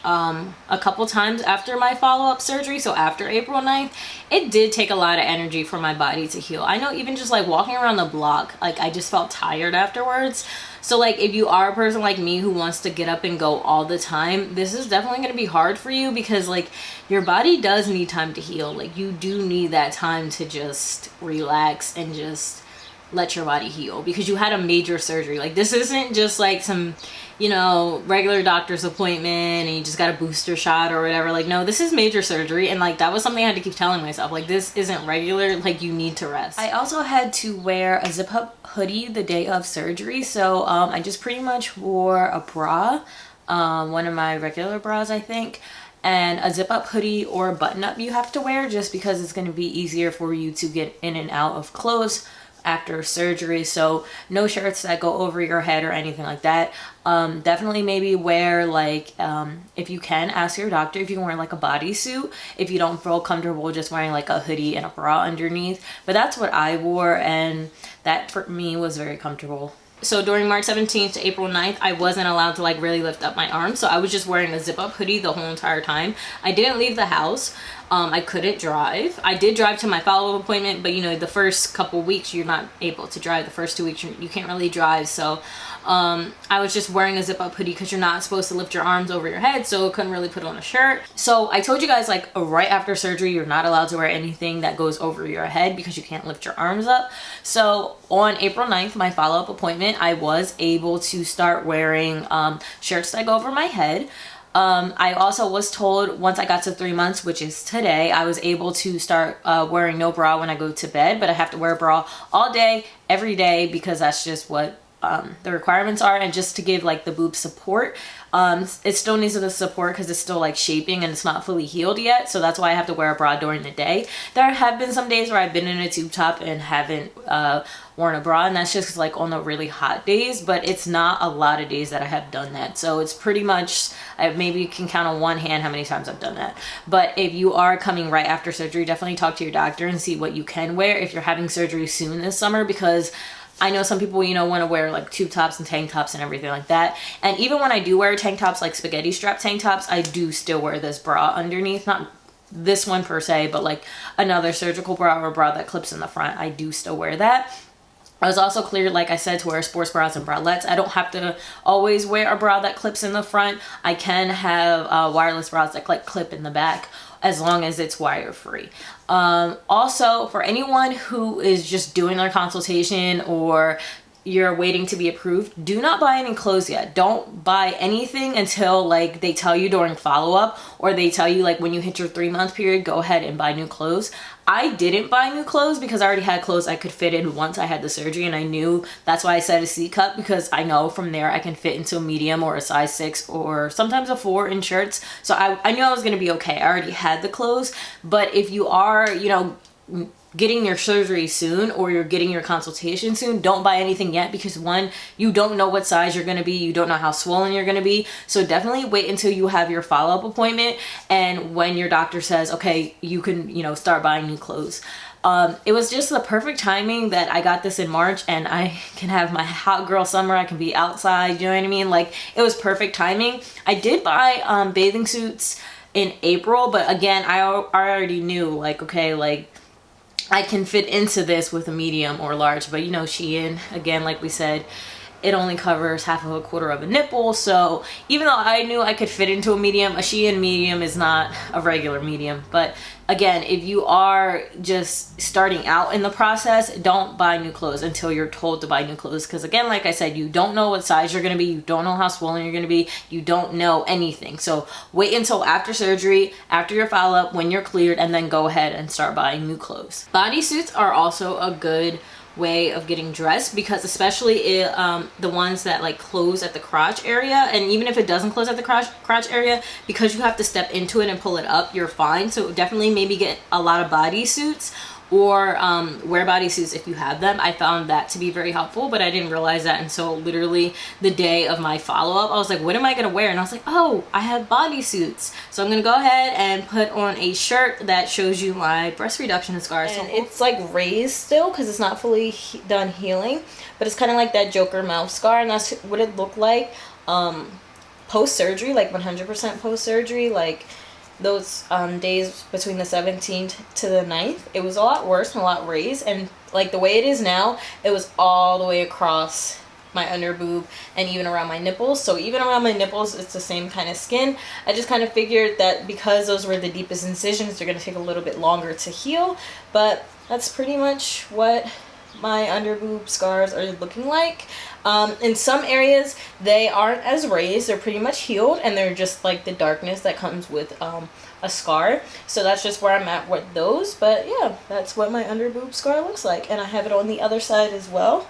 a couple times after my follow-up surgery, so after April 9th, it did take a lot of energy for my body to heal. I know even just like walking around the block, like I just felt tired afterwards. So like if you are a person like me who wants to get up and go all the time, this is definitely going to be hard for you, because like your body does need time to heal. Like you do need that time to just relax and just let your body heal, because you had a major surgery. Like, this isn't just like some, you know, regular doctor's appointment and you just got a booster shot or whatever. Like, no, this is major surgery. And like, that was something I had to keep telling myself, like, this isn't regular, like, you need to rest. I also had to wear a zip up hoodie the day of surgery, so I just pretty much wore a bra, one of my regular bras, I think, and a zip up hoodie or a button up you have to wear, just because it's going to be easier for you to get in and out of clothes after surgery. So no shirts that go over your head or anything like that. Definitely maybe wear, like, if you can, ask your doctor if you can wear like a bodysuit if you don't feel comfortable just wearing like a hoodie and a bra underneath. But that's what I wore, and that for me was very comfortable. So during March 17th to April 9th, I wasn't allowed to like really lift up my arms, so I was just wearing a zip up hoodie the whole entire time. I didn't leave the house. I couldn't drive. I did drive to my follow-up appointment, but you know, the first couple weeks you're not able to drive. The first 2 weeks you can't really drive. So I was just wearing a zip up hoodie because you're not supposed to lift your arms over your head, so I couldn't really put on a shirt. So I told you guys, like, right after surgery, you're not allowed to wear anything that goes over your head because you can't lift your arms up. So on April 9th, my follow-up appointment, I was able to start wearing shirts that go over my head. I also was told once I got to 3 months, which is today, I was able to start wearing no bra when I go to bed, but I have to wear a bra all day, every day, because that's just what the requirements are. And just to give like the boob support, it still needs the support because it's still like shaping and it's not fully healed yet, so that's why I have to wear a bra during the day. There have been some days where I've been in a tube top and haven't worn a bra, and that's just like on the really hot days, but it's not a lot of days that I have done that. So it's pretty much, I maybe can count on one hand how many times I've done that. But if you are coming right after surgery, definitely talk to your doctor and see what you can wear if you're having surgery soon this summer, because I know some people, you know, want to wear like tube tops and tank tops and everything like that. And even when I do wear tank tops, like spaghetti strap tank tops, I do still wear this bra underneath. Not this one per se, but like another surgical bra or a bra that clips in the front. I do still wear that. I was also cleared, like I said, to wear sports bras and bralettes. I don't have to always wear a bra that clips in the front. I can have wireless bras that like clip in the back, as long as it's wire free. Also, for anyone who is just doing their consultation or you're waiting to be approved, do not buy any clothes yet. Don't buy anything until like they tell you during follow-up, or they tell you like when you hit your 3-month period, go ahead and buy new clothes. I didn't buy new clothes because I already had clothes I could fit in once I had the surgery, and I knew that's why I said a C cup, because I know from there I can fit into a medium or a size 6 or sometimes a 4 in shirts. So I knew I was gonna be okay. I already had the clothes. But if you are, you know, getting your surgery soon or you're getting your consultation soon, don't buy anything yet, because one, you don't know what size you're going to be, you don't know how swollen you're going to be. So definitely wait until you have your follow-up appointment and when your doctor says, okay, you can, you know, start buying new clothes. It was just the perfect timing that I got this in March, and I can have my hot girl summer. I can be outside, you know what I mean? Like, it was perfect timing. I did buy bathing suits in April, but again, I already knew, like, okay, like, I can fit into this with a medium or large. But you know, Shein, again, like we said, it only covers half of a quarter of a nipple. So even though I knew I could fit into a medium, a Shein medium is not a regular medium. But again, if you are just starting out in the process, don't buy new clothes until you're told to buy new clothes. Because again, like I said, you don't know what size you're going to be. You don't know how swollen you're going to be. You don't know anything. So wait until after surgery, after your follow-up, when you're cleared, and then go ahead and start buying new clothes. Bodysuits are also a good way of getting dressed, because especially the ones that like close at the crotch area, and even if it doesn't close at the crotch area, because you have to step into it and pull it up, you're fine. So definitely maybe get a lot of bodysuits, or wear bodysuits if you have them. I found that to be very helpful, but I didn't realize that until literally the day of my follow-up. I was like, what am I gonna wear? And I was like, oh, I have bodysuits. So I'm gonna go ahead and put on a shirt that shows you my breast reduction scars. And it's like raised still because it's not fully done healing, but it's kind of like that Joker mouth scar, and that's what it looked like post-surgery, like 100% post-surgery. Like those days between the 17th to the 9th, it was a lot worse and a lot raised, and like the way it is now, it was all the way across my under boob and even around my nipples. So even around my nipples, it's the same kind of skin. I just kind of figured that because those were the deepest incisions, they're going to take a little bit longer to heal. But that's pretty much what my under boob scars are looking like. In some areas they aren't as raised, they're pretty much healed, and they're just like the darkness that comes with a scar. So that's just where I'm at with those. But yeah, that's what my under boob scar looks like, and I have it on the other side as well.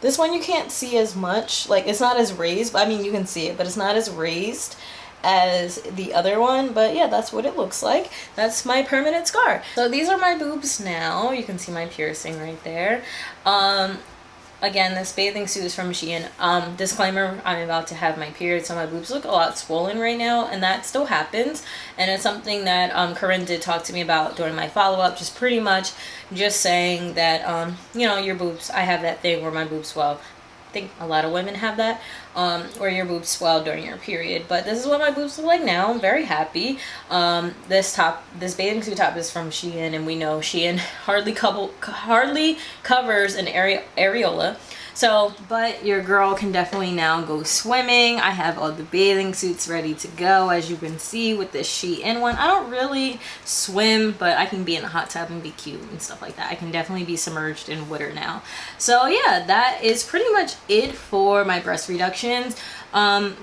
This one you can't see as much, like it's not as raised, but I mean you can see it, but it's not as raised as the other one. But yeah, that's what it looks like. That's my permanent scar. So these are my boobs now. You can see my piercing right there. Again, this bathing suit is from Shein. Disclaimer, I'm about to have my period, so my boobs look a lot swollen right now, and that still happens. And it's something that Corinne did talk to me about during my follow-up, just pretty much just saying that, you know, your boobs, I have that thing where my boobs swell. I think a lot of women have that, where your boobs swell during your period. But this is what my boobs look like now. I'm very happy. This bathing suit top is from Shein, and we know Shein hardly covers an areola. So, but your girl can definitely now go swimming. I have all the bathing suits ready to go, as you can see with this Shein one. I don't really swim, but I can be in a hot tub and be cute and stuff like that. I can definitely be submerged in water now. So yeah, that is pretty much it for my breast reductions.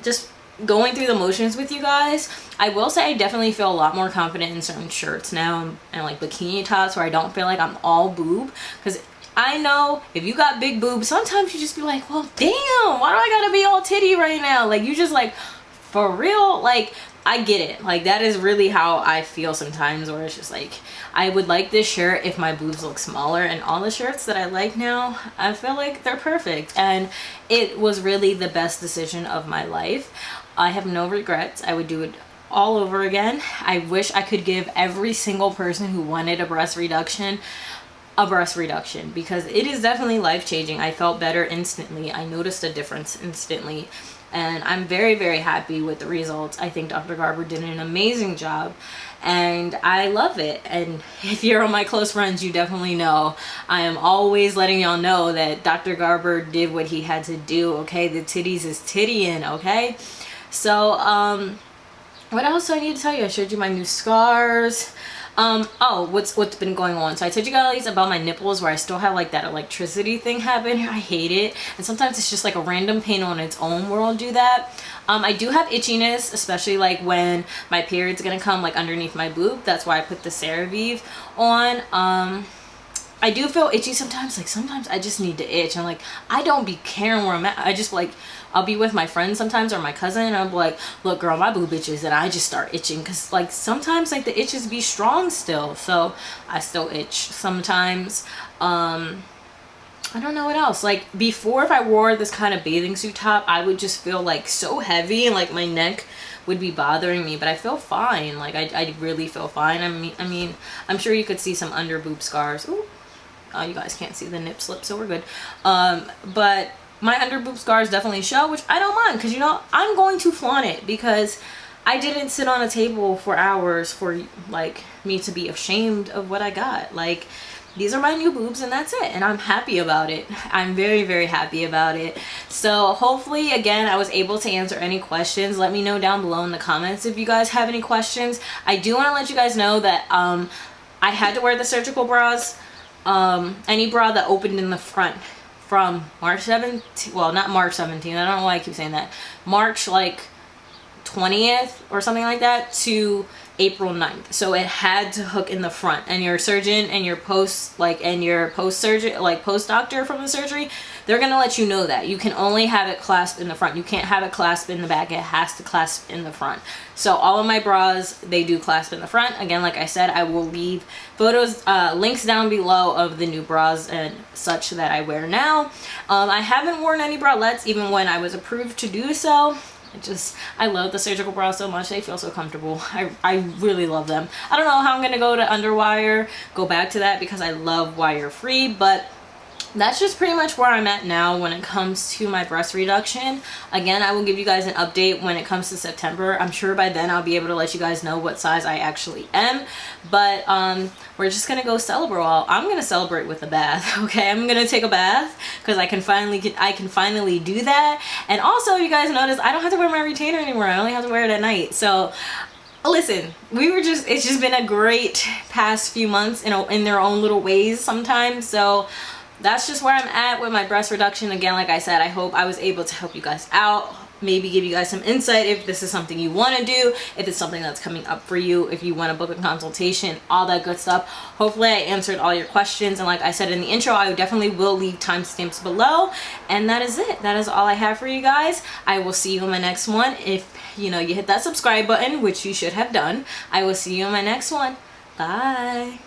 Just going through the motions with you guys. I will say I definitely feel a lot more confident in certain shirts now, and like bikini tops where I don't feel like I'm all boob, because I know if you got big boobs, sometimes you just be like, well, damn, why do I gotta be all titty right now? Like, you just like, for real? Like, I get it. Like, that is really how I feel sometimes, where it's just like, I would like this shirt if my boobs look smaller, and all the shirts that I like now, I feel like they're perfect, and it was really the best decision of my life. I have no regrets. I would do it all over again. I wish I could give every single person who wanted a breast reduction a breast reduction, because it is definitely life-changing. I felt better instantly. I noticed a difference instantly, and I'm very, very happy with the results. I think Dr. Garber did an amazing job, and I love it. And if you're on my close friends, you definitely know I am always letting y'all know that Dr. Garber did what he had to do, okay? The titties is tittying, okay? So what else do I need to tell you? I showed you my new scars. Oh, what's been going on. So I told you guys about my nipples, where I still have like that electricity thing happen. I hate it. And sometimes it's just like a random pain on its own where I'll do that. I do have itchiness, especially like when my period's gonna come like underneath my boob. That's why I put the CeraVe on. I do feel itchy sometimes. Like sometimes I just need to itch, and like I don't be caring where I'm at. I just like, I'll be with my friends sometimes, or my cousin, and I'm like, look girl, my boob itches, and I just start itching, because like sometimes like the itches be strong still, so I still itch sometimes. I don't know what else. Like before, if I wore this kind of bathing suit top, I would just feel like so heavy, and like my neck would be bothering me, but I feel fine. Like I really feel fine. I mean I'm sure you could see some under boob scars. Ooh. You guys can't see the nip slip, so we're good. But my under boob scars definitely show, which I don't mind, because you know I'm going to flaunt it, because I didn't sit on a table for hours for like me to be ashamed of what I got. Like, these are my new boobs, and that's it, and I'm happy about it. I'm very, very happy about it. So hopefully, again, I was able to answer any questions. Let me know down below in the comments if you guys have any questions. I do want to let you guys know that I had to wear the surgical bras. Any bra that opened in the front from March 17th, well, not March 17th, I don't know why I keep saying that, March like 20th or something like that, to April 9th. So it had to hook in the front, and your surgeon and your post surgeon, like post doctor from the surgery, they're gonna let you know that you can only have it clasped in the front. You can't have it clasped in the back. It has to clasp in the front. So all of my bras, they do clasp in the front. Again, like I said, I will leave photos, links down below of the new bras and such that I wear now. I haven't worn any bralettes even when I was approved to do so. I love the surgical bras so much. They feel so comfortable. I really love them. I don't know how I'm gonna go to underwire, go back to that, because I love wire free, but that's just pretty much where I'm at now when it comes to my breast reduction. Again, I will give you guys an update when it comes to September. I'm sure by then I'll be able to let you guys know what size I actually am. But we're just gonna go celebrate. Well, I'm gonna celebrate with a bath. Okay, I'm gonna take a bath, because I can finally do that. And also, you guys notice I don't have to wear my retainer anymore. I only have to wear it at night. So listen, it's just been a great past few months in their own little ways sometimes. So that's just where I'm at with my breast reduction. Again, like I said, I hope I was able to help you guys out, maybe give you guys some insight if this is something you want to do, if it's something that's coming up for you, if you want to book a consultation, all that good stuff. Hopefully I answered all your questions, and like I said in the intro, I definitely will leave timestamps below. And that is it. That is all I have for you guys. I will see you in my next one. If you hit that subscribe button, which you should have done, I will see you in my next one. Bye.